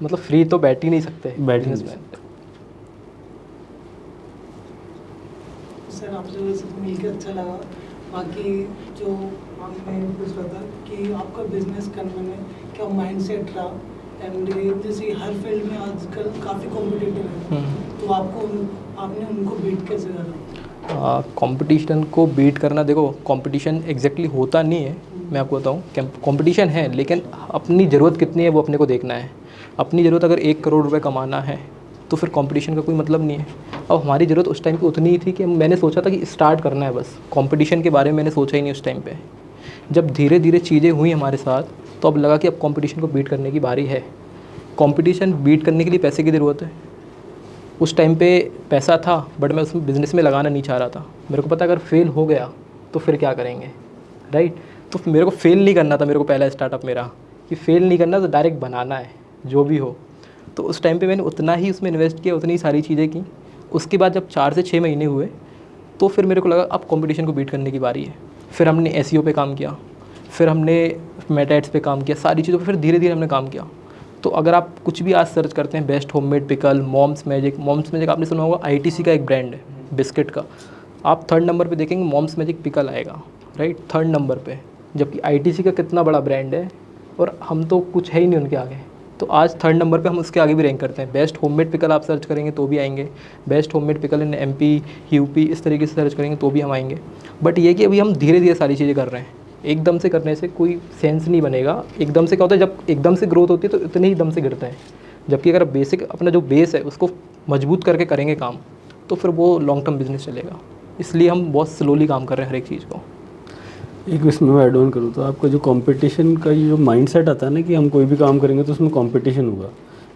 मतलब फ्री तो बैठ ही नहीं सकते, बैठ नहीं सकते। सर आपसे वैसे तो मिलकर अच्छा लगा। बाकी जो आपने पूछ रहा था कि आपका बिजनेस करने में क्या माइंडसेट रहा, एंड जैसे हर फील्ड में आजकल काफ़ी कॉम्पिटिटिव है, तो आपने उनको बीट कैसे करा? कंपटीशन को बीट करना, देखो कंपटीशन एग्जैक्टली होता नहीं है, मैं आपको बताऊं। कंपटीशन है, लेकिन अपनी ज़रूरत कितनी है वो अपने को देखना है। अपनी ज़रूरत अगर 1 करोड़ रुपए कमाना है तो फिर कंपटीशन का कोई मतलब नहीं है। अब हमारी ज़रूरत उस टाइम पे उतनी ही थी कि मैंने सोचा था कि स्टार्ट करना है बस, कंपटीशन के बारे में मैंने सोचा ही नहीं उस टाइम पे। जब धीरे धीरे चीज़ें हुई हमारे साथ तो अब लगा कि अब कंपटीशन को बीट करने की बारी है। कंपटीशन बीट करने के लिए पैसे की ज़रूरत है। उस टाइम पे पैसा था बट मैं उसमें बिज़नेस में लगाना नहीं चाह रहा था। मेरे को पता अगर फेल हो गया तो फिर क्या करेंगे, राइट। तो मेरे को फेल नहीं करना था, मेरे को पहला स्टार्टअप मेरा कि फेल नहीं करना, तो डायरेक्ट बनाना है जो भी हो। तो उस टाइम पे मैंने उतना ही उसमें इन्वेस्ट किया, उतनी सारी चीज़ें की। उसके बाद जब 4 से 6 महीने हुए तो फिर मेरे को लगा अब कंपटीशन को बीट करने की बारी है। फिर हमने एसईओ पे काम किया, फिर हमने मेटा एड्स पे काम किया, सारी चीज़ों पे फिर धीरे धीरे हमने काम किया। तो अगर आप कुछ भी आज सर्च करते हैं, best homemade pickle, mom's magic आपने सुना होगा, आईटीसी का एक ब्रांड है बिस्किट का। आप 3rd नंबर पे देखेंगे मॉम्स मैजिक पिकल आएगा, राइट, 3rd नंबर पे। जबकि आईटीसी का कितना बड़ा ब्रांड है और हम तो कुछ है ही नहीं उनके आगे। तो आज 3rd नंबर पे हम उसके आगे भी रैंक करते हैं। बेस्ट होममेड पिकल आप सर्च करेंगे तो भी आएंगे, best homemade pickle in MP UP इस तरीके से सर्च करेंगे तो भी हम आएंगे। बट ये कि अभी हम धीरे धीरे सारी चीज़ें कर रहे हैं। एकदम से करने से कोई सेंस नहीं बनेगा। एकदम से क्या होता है, जब एकदम से ग्रोथ होती है तो इतने ही दम से गिरते हैं। जबकि अगर बेसिक अपना जो बेस है उसको मजबूत करके करेंगे काम तो फिर वो लॉन्ग टर्म बिजनेस चलेगा। इसलिए हम बहुत स्लोली काम कर रहे हैं हर एक चीज़ को। एक इसमें मैं ऐड ऑन करूँ तो आपका जो कंपटीशन का ये जो माइंडसेट आता है ना कि हम कोई भी काम करेंगे तो उसमें कंपटीशन होगा,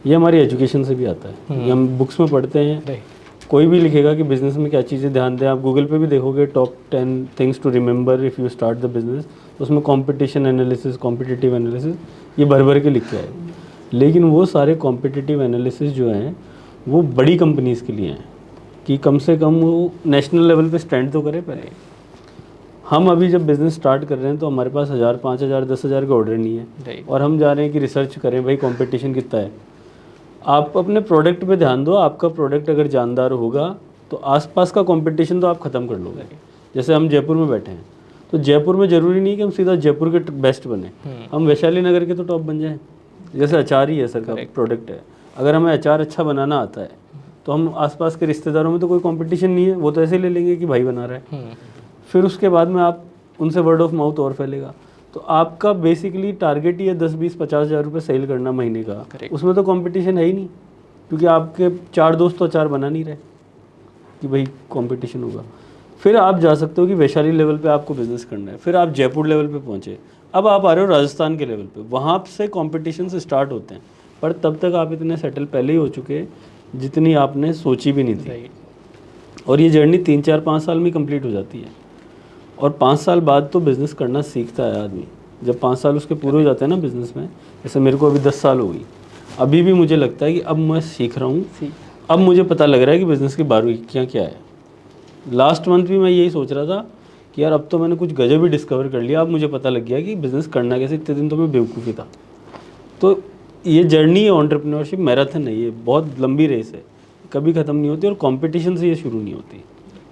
ये हमारी एजुकेशन से भी आता है। ये हम बुक्स में पढ़ते हैं, कोई भी लिखेगा कि बिज़नेस में क्या चीज़ें ध्यान दें। आप गूगल पे भी देखोगे top 10 things to remember if you start the business, उसमें कंपटीशन एनालिसिस, कॉम्पिटिटिव एनालिसिस ये भर भर के लिखे आए। लेकिन वो सारे कॉम्पिटिटिव एनालिसिस जो हैं वो बड़ी कंपनीज़ के लिए हैं कि कम से कम वो नेशनल लेवल पे स्टैंड तो करे पहले। हम अभी जब बिज़नेस स्टार्ट कर रहे हैं तो हमारे पास 1000, 5000, 10,000 का ऑर्डर नहीं है और हम जा रहे हैं कि रिसर्च करें भाई कंपटीशन कितना है। आप अपने प्रोडक्ट पे ध्यान दो। आपका प्रोडक्ट अगर जानदार होगा तो आसपास का कंपटीशन तो आप ख़त्म कर लोगे। जैसे हम जयपुर में बैठे हैं तो जयपुर में ज़रूरी नहीं कि हम सीधा जयपुर के बेस्ट बने, हम वैशाली नगर के तो टॉप बन जाएँ। जैसे अचार ही है सर का प्रोडक्ट है, अगर हमें अचार अच्छा बनाना आता है तो हम आसपास के रिश्तेदारों में तो कोई कंपटीशन नहीं है, वो तो ऐसे ले लेंगे कि भाई बना रहा है। फिर उसके बाद में आप उनसे वर्ड ऑफ माउथ और फैलेगा। तो आपका बेसिकली टारगेट ही है 10, 20, 50 हज़ार रुपये सेल करना महीने का, उसमें तो कंपटीशन है ही नहीं। क्योंकि आपके 4 दोस्त तो अचार बना नहीं रहे कि भाई कंपटीशन होगा। फिर आप जा सकते हो कि वैशाली लेवल पे आपको बिज़नेस करना है, फिर आप जयपुर लेवल पे पहुँचे, अब आप आ रहे हो राजस्थान के लेवल पे, वहाँ से कॉम्पिटिशन से स्टार्ट होते हैं। पर तब तक आप इतने सेटल पहले ही हो चुके हैं जितनी आपने सोची भी नहीं थी। और ये जर्नी 3-4-5 साल में कंप्लीट हो जाती है। और 5 साल बाद तो बिज़नेस करना सीखता है आदमी। जब 5 साल उसके पूरे हो जाते हैं ना बिज़नेस में, जैसे मेरे को अभी 10 साल हो गई, अभी भी मुझे लगता है कि अब मैं सीख रहा हूँ, अब मुझे पता लग रहा है कि बिज़नेस की बारीकियाँ क्या है। लास्ट मंथ भी मैं यही सोच रहा था कि यार अब तो मैंने कुछ गजब ही डिस्कवर कर लिया, अब मुझे पता लग गया कि बिज़नेस करना कैसे। इतने दिन तो मैं बेवकूफ़ी था। तो ये जर्नी है एंटरप्रेन्योरशिप, मैराथन है, ये बहुत लंबी रेस है, कभी ख़त्म नहीं होती और कंपटीशन से ये शुरू नहीं होती।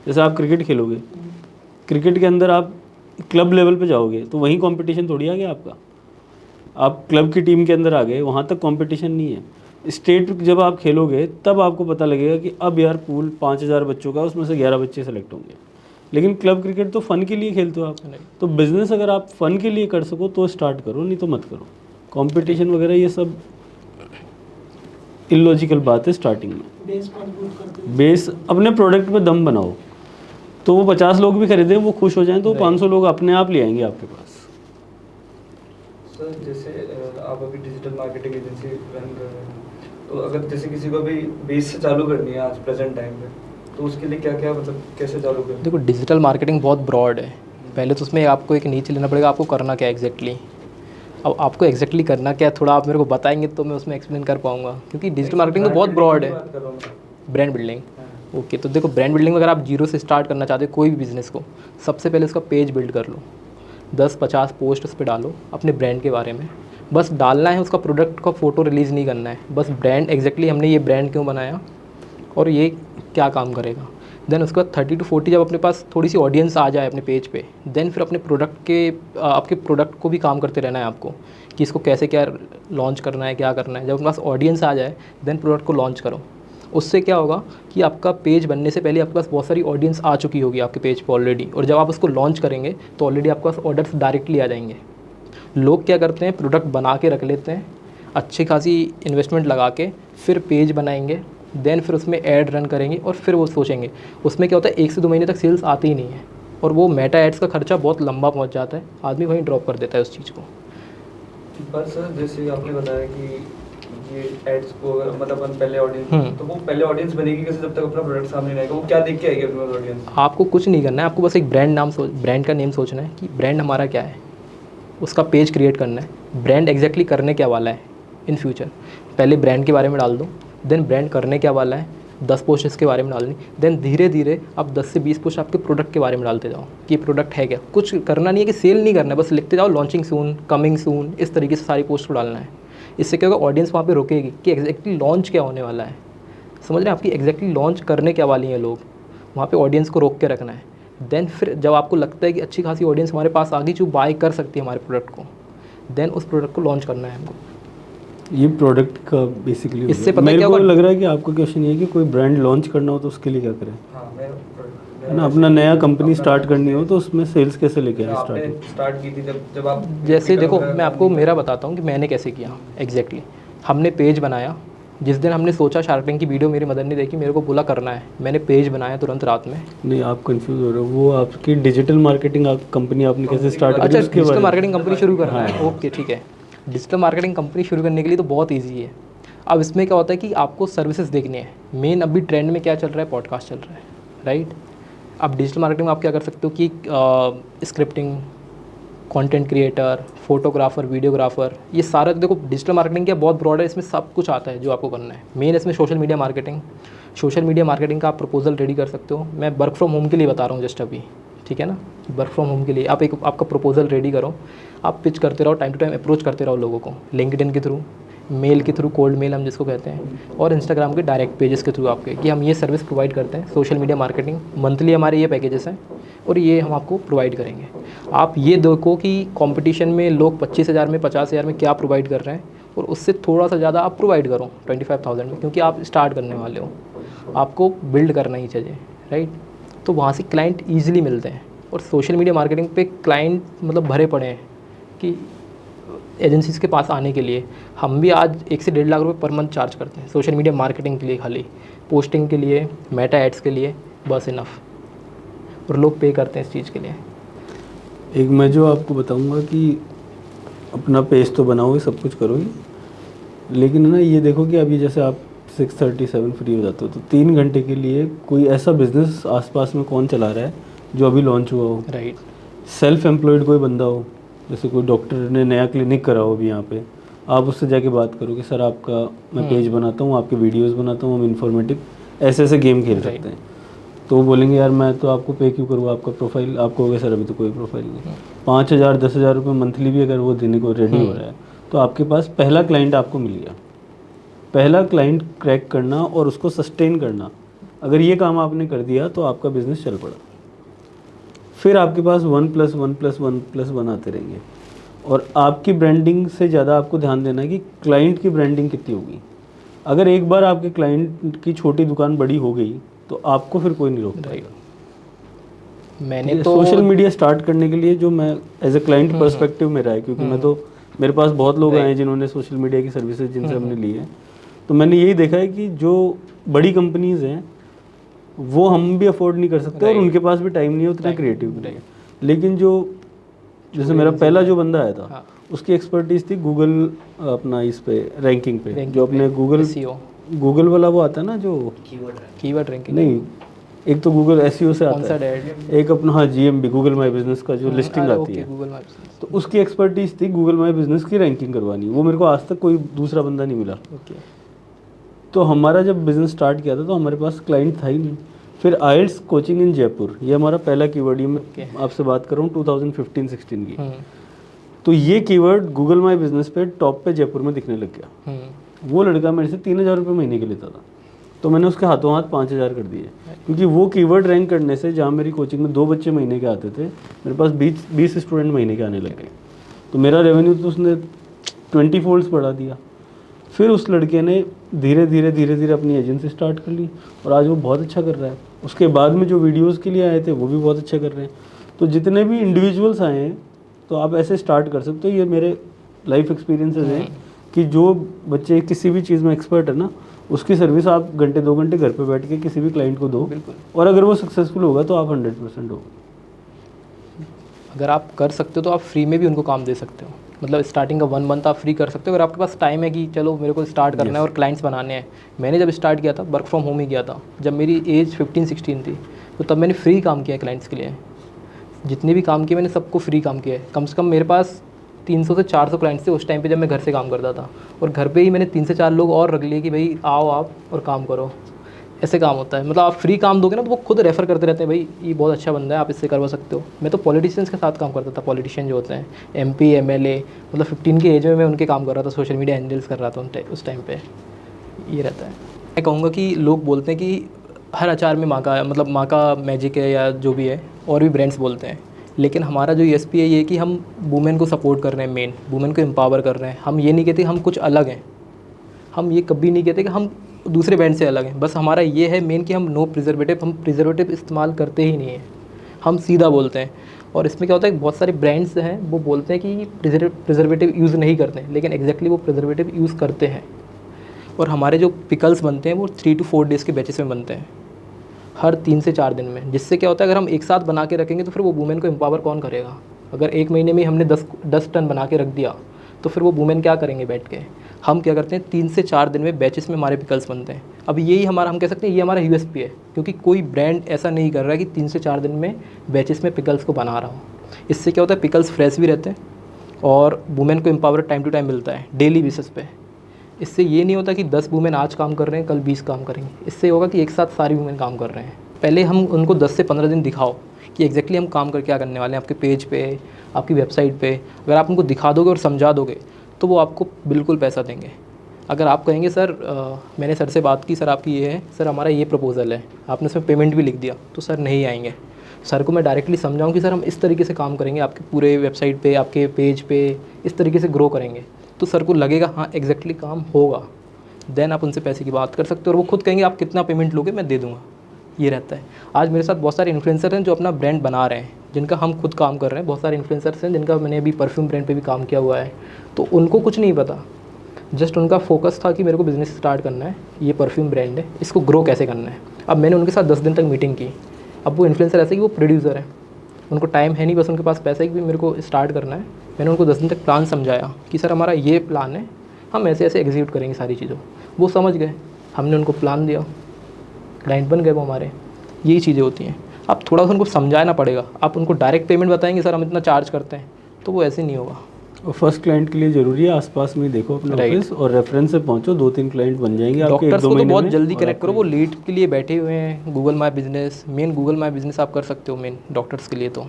जैसे आप क्रिकेट खेलोगे, क्रिकेट के अंदर आप क्लब लेवल पे जाओगे तो वहीं कंपटीशन थोड़ी आ गया आपका। आप क्लब की टीम के अंदर आ गए, वहाँ तक कंपटीशन नहीं है। स्टेट जब आप खेलोगे तब आपको पता लगेगा कि अब यार पूल 5000 बच्चों का, उसमें से 11 बच्चे सेलेक्ट होंगे। लेकिन क्लब क्रिकेट तो फ़न के लिए खेलते हो आप। तो बिज़नेस अगर आप फ़न के लिए कर सको तो स्टार्ट करो, नहीं तो मत करो। कंपटीशन वगैरह ये सब इलॉजिकल बात है स्टार्टिंग में। बेस मजबूत करते हैं। बेस अपने प्रोडक्ट पे दम बनाओ, तो वो 50 लोग भी खरीदें, वो खुश हो जाएं, तो 500 लोग अपने आप ले आएंगे आपके पास। सर जैसे आप अभी डिजिटल मार्केटिंग एजेंसी रन कर रहे हैं, तो अगर जैसे किसी को भी बेस से चालू करनी है आज प्रेजेंट टाइम पे, तो उसके लिए क्या क्या मतलब कैसे चालू करें? देखो, डिजिटल मार्केटिंग बहुत ब्रॉड है। पहले तो उसमें आपको एक नीचे लेना पड़ेगा, आपको करना क्या एग्जैक्टली। अब आपको एग्जैक्टली करना क्या थोड़ा आप मेरे को बताएंगे तो मैं उसमें एक्सप्लेन कर पाऊँगा, क्योंकि डिजिटल मार्केटिंग तो बहुत ब्रॉड है। Brand building, okay. तो देखो, ब्रांड बिल्डिंग में अगर आप जीरो से स्टार्ट करना चाहते हो कोई भी बिज़नेस को, सबसे पहले उसका पेज बिल्ड कर लो, 10-50 पोस्ट उस पर डालो अपने ब्रांड के बारे में। बस डालना है, उसका प्रोडक्ट का फ़ोटो रिलीज़ नहीं करना है। बस ब्रांड एग्जैक्टली हमने ये ब्रांड क्यों बनाया और ये क्या काम करेगा। देन उसके बाद 30 to 40 जब अपने पास थोड़ी सी ऑडियंस आ जाए अपने पेज पे, देन फिर अपने प्रोडक्ट के आपके प्रोडक्ट को भी काम करते रहना है आपको, कि इसको कैसे क्या लॉन्च करना है, क्या करना है। जब अपने पास ऑडियंस आ जाए देन प्रोडक्ट को लॉन्च करो। उससे क्या होगा कि आपका पेज बनने से पहले आपके पास बहुत सारी ऑडियंस आ चुकी होगी आपके पेज पे ऑलरेडी, और जब आप उसको लॉन्च करेंगे तो ऑलरेडी आपके पास ऑर्डर्स डायरेक्टली आ जाएंगे। लोग क्या करते हैं, प्रोडक्ट बना के रख लेते हैं, अच्छी खासी इन्वेस्टमेंट लगा के फिर पेज बनाएंगे, देन फिर उसमें ऐड रन करेंगे और फिर वो सोचेंगे। उसमें क्या होता है, 1 से 2 महीने तक सेल्स आती ही नहीं है, और वो मेटा एड्स का खर्चा बहुत लंबा पहुंच जाता है, आदमी वहीं ड्रॉप कर देता है उस चीज़ को। पर सर जैसे आपने बताया कि ये एड्स को अगर मतलब अपन पहले ऑडियंस, तो वो पहले ऑडियंस बनेगी कैसे जब तक अपना प्रोडक्ट सामने नहीं आएगा? वो क्या देख के आएगी अपने ऑडियंस? आपको कुछ नहीं करना है, आपको बस एक ब्रांड का नेम सोचना है कि ब्रांड हमारा क्या है, उसका पेज क्रिएट करना है। ब्रांड एग्जैक्टली करने क्या वाला है इन फ्यूचर, पहले ब्रांड के बारे में डाल दो, देन ब्रांड करने क्या वाला है, 10 पोस्ट इसके बारे में डालनी, देन धीरे धीरे आप 10 से 20 पोस्ट आपके प्रोडक्ट के बारे में डालते जाओ कि ये प्रोडक्ट है क्या। कुछ करना नहीं है कि सेल नहीं करना है, बस लिखते जाओ लॉन्चिंग सून, कमिंग सून, इस तरीके से सारी पोस्ट को डालना है। इससे क्या होगा, ऑडियंस वहाँ पे रुकेगी कि एग्जैक्टली लॉन्च क्या होने वाला है। समझ रहे हैं, आपकी एग्जैक्टली लॉन्च करने क्या वाली हैं लोग, वहाँ पे ऑडियंस को रोक के रखना है। देन फिर जब आपको लगता है कि अच्छी खासी ऑडियंस हमारे पास आ गई जो बाय कर सकती है हमारे प्रोडक्ट को, देन उस प्रोडक्ट को लॉन्च करना है हमको। ये प्रोडक्ट का बेसिकली इससे पता मेरे क्या को होगा? लग रहा है कि आपका क्वेश्चन ये है कि कोई ब्रांड लॉन्च करना हो तो उसके लिए क्या करें, हाँ, है ना। अपना नया कंपनी स्टार्ट करनी हो तो उसमें सेल्स कैसे लेके आए स्टार्टिंग? स्टार्ट की थी जब आप जैसे देखो, मैं आपको मेरा बताता हूँ कि मैंने कैसे किया एग्जैक्टली। हमने पेज बनाया, जिस दिन हमने सोचा शार्क टैंक की वीडियो मेरी मदर ने देखी, मेरे को बोला करना है, मैंने पेज बनाया तुरंत रात में। नहीं, आप कंफ्यूज हो रहे हो। वो आपकी डिजिटल मार्केटिंग कंपनी आपने कैसे स्टार्ट की? अच्छा, उसके डिजिटल बारे में। मार्केटिंग कंपनी शुरू करना है, ओके ठीक है। डिजिटल मार्केटिंग कंपनी शुरू करने के लिए तो बहुत ईजी है। अब इसमें क्या होता है कि आपको सर्विसेज देखनी है। मेन अभी ट्रेंड में क्या चल रहा है, पॉडकास्ट चल रहा है, राइट। अब डिजिटल मार्केटिंग में आप क्या कर सकते हो कि scripting, content creator, photographer, videographer, ये सारा देखो डिजिटल मार्केटिंग क्या बहुत ब्रॉड है, इसमें सब कुछ आता है जो आपको करना है। मेन इसमें सोशल मीडिया मार्केटिंग का आप प्रपोजल रेडी कर सकते हो। मैं वर्क फ्रॉम होम के लिए बता रहा हूँ जस्ट अभी, ठीक है ना। वर्क फ्रॉम होम के लिए आप आपका प्रपोजल रेडी करो, आप पिच करते रहो, टाइम टू टाइम अप्रोच करते रहो लोगों को, लिंक्डइन के थ्रू, मेल के थ्रू, कोल्ड मेल हम जिसको कहते हैं, और इंस्टाग्राम के डायरेक्ट पेजेस के थ्रू आपके, कि हम ये सर्विस प्रोवाइड करते हैं सोशल मीडिया मार्केटिंग। मंथली हमारे ये पैकेजेस हैं और ये हम आपको प्रोवाइड करेंगे। आप ये देखो कि कंपटीशन में लोग 25,000 में, 50,000 में क्या प्रोवाइड कर रहे हैं, और उससे थोड़ा सा ज़्यादा आप प्रोवाइड करो 25,000 में, क्योंकि आप स्टार्ट करने वाले हो, आपको बिल्ड करना ही चाहिए, राइट। तो वहाँ से क्लाइंट ईजिली मिलते हैं, और सोशल मीडिया मार्केटिंग पे क्लाइंट मतलब भरे पड़े हैं कि एजेंसीज़ के पास आने के लिए हम भी आज 1 से 1.5 लाख रुपए पर मंथ चार्ज करते हैं सोशल मीडिया मार्केटिंग के लिए, खाली पोस्टिंग के लिए, मेटा एड्स के लिए, बस इनफ। और लोग पे करते हैं इस चीज़ के लिए। एक मैं जो आपको बताऊंगा कि अपना पेज तो बनाओगे, सब कुछ करोगे, लेकिन ना ये देखो कि अभी जैसे आप 6:37 फ्री हो जाते हो, तो 3 घंटे के लिए कोई ऐसा बिजनेस आसपास में कौन चला रहा है जो अभी लॉन्च हुआ हो। राइट। सेल्फ एम्प्लॉयड कोई बंदा हो, जैसे कोई डॉक्टर ने नया क्लिनिक करा हो अभी यहाँ पे, आप उससे जाके बात करो कि सर आपका मैं पेज बनाता हूँ, आपके वीडियोस बनाता हूँ, हम इन्फॉर्मेटिव ऐसे ऐसे गेम खेल सकते हैं। तो वो बोलेंगे यार मैं तो आपको पे क्यों करूँ, आपका प्रोफाइल, आपको हो गया सर अभी तो कोई प्रोफाइल नहीं। 5,000 10,000 रुपये मंथली भी अगर वो देने को रेडी हो रहा है तो आपके पास पहला क्लाइंट आपको मिल गया। पहला क्लाइंट क्रैक करना और उसको सस्टेन करना, अगर ये काम आपने कर दिया तो आपका बिजनेस चल पड़ा। फिर आपके पास 1+1+1+1 आते रहेंगे। और आपकी ब्रांडिंग से ज़्यादा आपको ध्यान देना है कि क्लाइंट की ब्रांडिंग कितनी होगी। अगर एक बार आपके क्लाइंट की छोटी दुकान बड़ी हो गई तो आपको फिर कोई नहीं रोक पाएगा। मैंने तो सोशल मीडिया स्टार्ट करने के लिए जो मैं एज ए क्लाइंट पर्सपेक्टिव मेरा है, क्योंकि मैं तो मेरे पास बहुत लोग आए हैं जिन्होंने सोशल मीडिया की सर्विसेज जिनसे हमने ली है, तो मैंने यही देखा है कि जो बड़ी कंपनीज हैं वो हम भी अफोर्ड नहीं कर सकते और उनके पास भी टाइम नहीं है उतना क्रिएटिव के लिए। लेकिन जो जैसे मेरा पहला जो बंदा आया था उसकी एक्सपर्टीज थी गूगल अपना इस पे रैंकिंग पे, जो अपने गूगल वाला वो आता है ना जो कीवर्ड रैंकिंग, नहीं एक तो गूगल एसईओ से आता है, एक अपना हाँ जीएमबी गूगल माई बिजनेस का जो लिस्टिंग आती है, तो उसकी एक्सपर्टीज थी गूगल माई बिजनेस की रैंकिंग करवानी। वो मेरे को आज तक कोई दूसरा बंदा नहीं मिला। तो हमारा जब बिजनेस स्टार्ट किया था तो हमारे पास क्लाइंट था ही नहीं। फिर आइल्स कोचिंग इन जयपुर, ये हमारा पहला कीवर्ड, ये मैं आपसे बात कर रहा हूँ 2015-16 की। तो ये कीवर्ड गूगल माई बिजनेस पे टॉप पे जयपुर में दिखने लग गया। वो लड़का मेरे से 3,000 रुपये महीने के लेता था, तो मैंने उसके हाथों हाथ 5,000 कर दिए, क्योंकि वो कीवर्ड रैंक करने से जहाँ मेरी कोचिंग में 2 बच्चे महीने के आते थे, मेरे पास 20 स्टूडेंट महीने के आने लग गए। तो मेरा रेवेन्यू तो उसने 20 फोल्ड्स बढ़ा दिया। फिर उस लड़के ने धीरे धीरे अपनी एजेंसी स्टार्ट कर ली और आज वो बहुत अच्छा कर रहा है। उसके बाद में जो वीडियोस के लिए आए थे वो भी बहुत अच्छा कर रहे हैं। तो जितने भी इंडिविजुअल्स आए हैं तो आप ऐसे स्टार्ट कर सकते हो। ये मेरे लाइफ एक्सपीरियंसेस हैं कि जो बच्चे किसी भी चीज़ में एक्सपर्ट है ना, उसकी सर्विस आप घंटे 2 घंटे घर पे बैठ के किसी भी क्लाइंट को दो, और अगर वो सक्सेसफुल होगा तो आप 100% होगा। अगर आप कर सकते हो तो आप फ्री में भी उनको काम दे सकते हो। मतलब स्टार्टिंग का 1 मंथ आप फ्री कर सकते हो अगर आपके पास टाइम है कि चलो मेरे को स्टार्ट करना है और क्लाइंट्स बनाने हैं। मैंने जब स्टार्ट किया था वर्क फ्रॉम होम ही किया था, जब मेरी एज 15-16 थी, तो तब मैंने फ्री काम किया क्लाइंट्स के लिए। जितने भी काम किए मैंने सबको फ्री काम किया है। कम से कम मेरे पास 300 से 400 क्लाइंट्स थे उस टाइम पे जब मैं घर से काम करता था, और घर पे ही मैंने 3 से 4 लोग और रख लिए कि भाई आओ आप और काम करो। ऐसे काम होता है। मतलब आप फ्री काम दोगे ना तो वो खुद रेफ़र करते रहते हैं, भाई ये बहुत अच्छा बंदा है, आप इससे करवा सकते हो। मैं तो पॉलिटिशियंस के साथ काम करता था। पॉलिटिशियन जो होते हैं MP MLA, मतलब 15 की एज में मैं उनके काम कर रहा था, सोशल मीडिया हैंडल्स कर रहा था उस टाइम पे। ये रहता है। मैं कहूँगा कि लोग बोलते हैं कि हर अचार में माँ का, मतलब माँ का मैजिक है या जो भी है, और भी ब्रांड्स बोलते हैं, लेकिन हमारा जो USP है ये कि हम वुमेन को सपोर्ट कर रहे हैं, मेन वुमेन को एम्पावर कर रहे हैं। हम ये नहीं कहते हम कुछ अलग हैं, हम ये कभी नहीं कहते कि हम दूसरे ब्रांड से अलग हैं। बस हमारा ये है मेन कि हम नो प्रिजर्वेटिव, हम प्रिजर्वेटिव इस्तेमाल करते ही नहीं हैं, हम सीधा बोलते हैं। और इसमें क्या होता है, बहुत सारे ब्रांड्स हैं वो बोलते हैं कि प्रिजर्वेटिव यूज़ नहीं करते, लेकिन एग्जैक्टली वो प्रिजर्वेटिव यूज़ करते हैं। और हमारे जो पिकल्स बनते हैं वो 3 to 4 डेज़ के बैचेस में बनते हैं, हर 3 से 4 दिन में। जिससे क्या होता है, अगर हम एक साथ बना के रखेंगे तो फिर वो वुमेन को एम्पावर कौन करेगा। अगर एक महीने में हमने 10 टन बना के रख दिया तो फिर वो वुमेन क्या करेंगे बैठ के। हम क्या करते हैं 3 से 4 दिन में बैचेस में हमारे पिकल्स बनते हैं। अब यही हमारा, हम कह सकते हैं ये हमारा USP है, क्योंकि कोई ब्रांड ऐसा नहीं कर रहा है कि 3 से 4 दिन में बैचेस में पिकल्स को बना रहा हो। इससे क्या होता है, पिकल्स फ्रेश भी रहते हैं और वुमेन को एम्पावर टाइम टू टाइम मिलता है डेली बेसिस पे। इससे ये नहीं होता कि 10 वुमेन आज काम कर रहे हैं कल 20 काम करेंगे। इससे होगा कि एक साथ सारी वुमेन काम कर रहे हैं। पहले हम उनको 10 से 15 दिन दिखाओ कि एग्जैक्टली हम काम कर क्या करने वाले हैं आपके पेज पे, आपकी वेबसाइट पे। अगर आप उनको दिखा दोगे और समझा दोगे तो वो आपको बिल्कुल पैसा देंगे। अगर आप कहेंगे सर मैंने सर से बात की, सर आपकी ये है, सर हमारा ये प्रपोज़ल है, आपने उसमें पेमेंट भी लिख दिया, तो सर नहीं आएंगे। सर को मैं डायरेक्टली समझाऊँ कि सर हम इस तरीके से काम करेंगे आपके पूरे वेबसाइट पे, आपके पेज पे, इस तरीके से ग्रो करेंगे, तो सर को लगेगा हाँ एग्जैक्टली काम होगा। देन आप उनसे पैसे की बात कर सकते हो और वो खुद कहेंगे आप कितना पेमेंट लोगे मैं दे दूँगा। ये रहता है। आज मेरे साथ बहुत सारे इन्फ्लुएंसर हैं जो अपना ब्रांड बना रहे हैं, जिनका हम खुद काम कर रहे हैं, बहुत सारे इन्फ्लुएंसर्स हैं जिनका मैंने अभी परफ्यूम ब्रांड पे भी काम किया हुआ है, तो उनको कुछ नहीं पता, जस्ट उनका फोकस था कि मेरे को बिज़नेस स्टार्ट करना है, ये परफ्यूम ब्रांड है, इसको ग्रो कैसे करना है। अब मैंने उनके साथ 10 दिन तक मीटिंग की। अब वो इन्फ्लुएंसर ऐसे कि वो प्रोड्यूसर है, उनको टाइम है नहीं, बस उनके पास पैसा है कि मेरे को स्टार्ट करना है। मैंने उनको 10 दिन तक प्लान समझाया कि सर हमारा ये प्लान है, हम ऐसे ऐसे एग्जीक्यूट करेंगे सारी चीज़ों। वो समझ गए, हमने उनको प्लान दिया, क्लाइंट बन गए वो हमारे। यही चीज़ें होती हैं। आप थोड़ा सा उनको समझाना पड़ेगा। आप उनको डायरेक्ट पेमेंट बताएंगे सर हम इतना चार्ज करते हैं, तो वो ऐसे नहीं होगा। और फर्स्ट क्लाइंट के लिए ज़रूरी है आसपास में देखो अपना Right. ऑफिस, और रेफरेंस से पहुंचो, 2-3 क्लाइंट बन जाएंगे आपके डॉक्टर्स 1-2 को तो महीने बहुत में। जल्दी और कनेक्ट करो, आपको- वो लीड के लिए बैठे हुए हैं। Google my business, main Google my business आप कर सकते हो मेन डॉक्टर्स के लिए। तो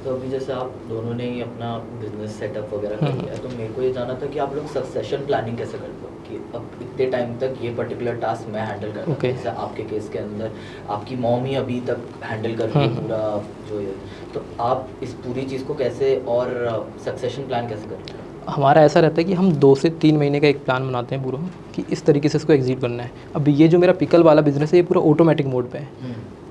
अभी जैसे आप दोनों ने ही अपना बिजनेस सेटअप वगैरह कर लिया, तो मेरे को ये जानना था कि आप लोग सक्सेशन प्लानिंग कैसे करते हो कि अब इतने टाइम तक ये पर्टिकुलर टास्क मैं हैंडल कर रहा हूँ। Okay. जैसे आपके केस के अंदर आपकी मॉम ही अभी तक हैंडल कर रही है पूरा जो ये, तो आप इस पूरी चीज़ को कैसे और सक्सेशन प्लान कैसे करते हो? हमारा ऐसा रहता है कि हम 2 से 3 महीने का एक प्लान बनाते हैं पूरा, कि इस तरीके से इसको एग्जीक्यूट करना है। अब ये जो मेरा पिकल वाला बिजनेस है, ये पूरा ऑटोमेटिक मोड पे है।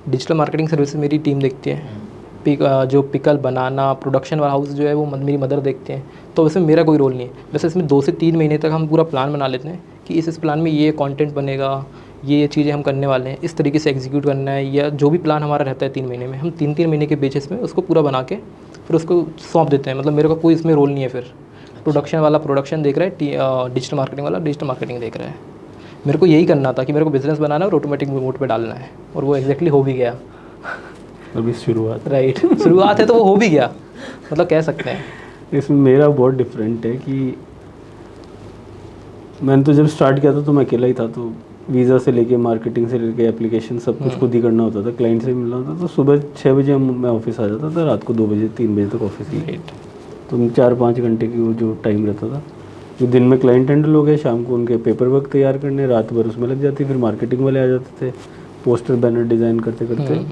डिजिटल मार्केटिंग सर्विसेज मेरी टीम देखती है। जो पिकल बनाना, प्रोडक्शन वाला हाउस जो है वो मेरी मदर देखते हैं, तो वैसे मेरा कोई रोल नहीं है। वैसे इसमें 2 से 3 महीने तक हम पूरा प्लान बना लेते हैं कि इस प्लान में ये कंटेंट बनेगा, ये चीज़ें हम करने वाले हैं, इस तरीके से एग्जीक्यूट करना है, या जो भी प्लान हमारा रहता है 3 महीने में, हम 3-3 महीने के बेसिस में उसको पूरा बना के फिर उसको सौंप देते हैं। मतलब मेरे को कोई इसमें रोल नहीं है। फिर प्रोडक्शन वाला प्रोडक्शन देख रहा है, डिजिटल मार्केटिंग वाला डिजिटल मार्केटिंग देख रहा है। मेरे को यही करना था कि मेरे को बिज़नेस बनाना है और ऑटोमेटिक मोड पे डालना है, और वो एग्जैक्टली हो भी गया। अभी शुरुआत राइट शुरुआत है तो वो हो भी गया, मतलब कह सकते हैं। इसमें मेरा बहुत डिफरेंट है कि मैंने तो जब स्टार्ट किया था तो मैं अकेला ही था, तो वीज़ा से लेके मार्केटिंग से लेके एप्लीकेशन सब कुछ खुद ही करना होता था, क्लाइंट से मिलना होता था। तो सुबह 6 बजे मैं ऑफिस आ जाता था, रात को 2 बजे 3 बजे तक ऑफिस ही। तो 4-5 घंटे की वो जो टाइम रहता था, जो दिन में क्लाइंट हैंडल हो गए, शाम को उनके पेपर वर्क तैयार करने, रात भर उसमें लग जाती, फिर मार्केटिंग वाले आ जाते थे, पोस्टर बैनर डिज़ाइन करते करते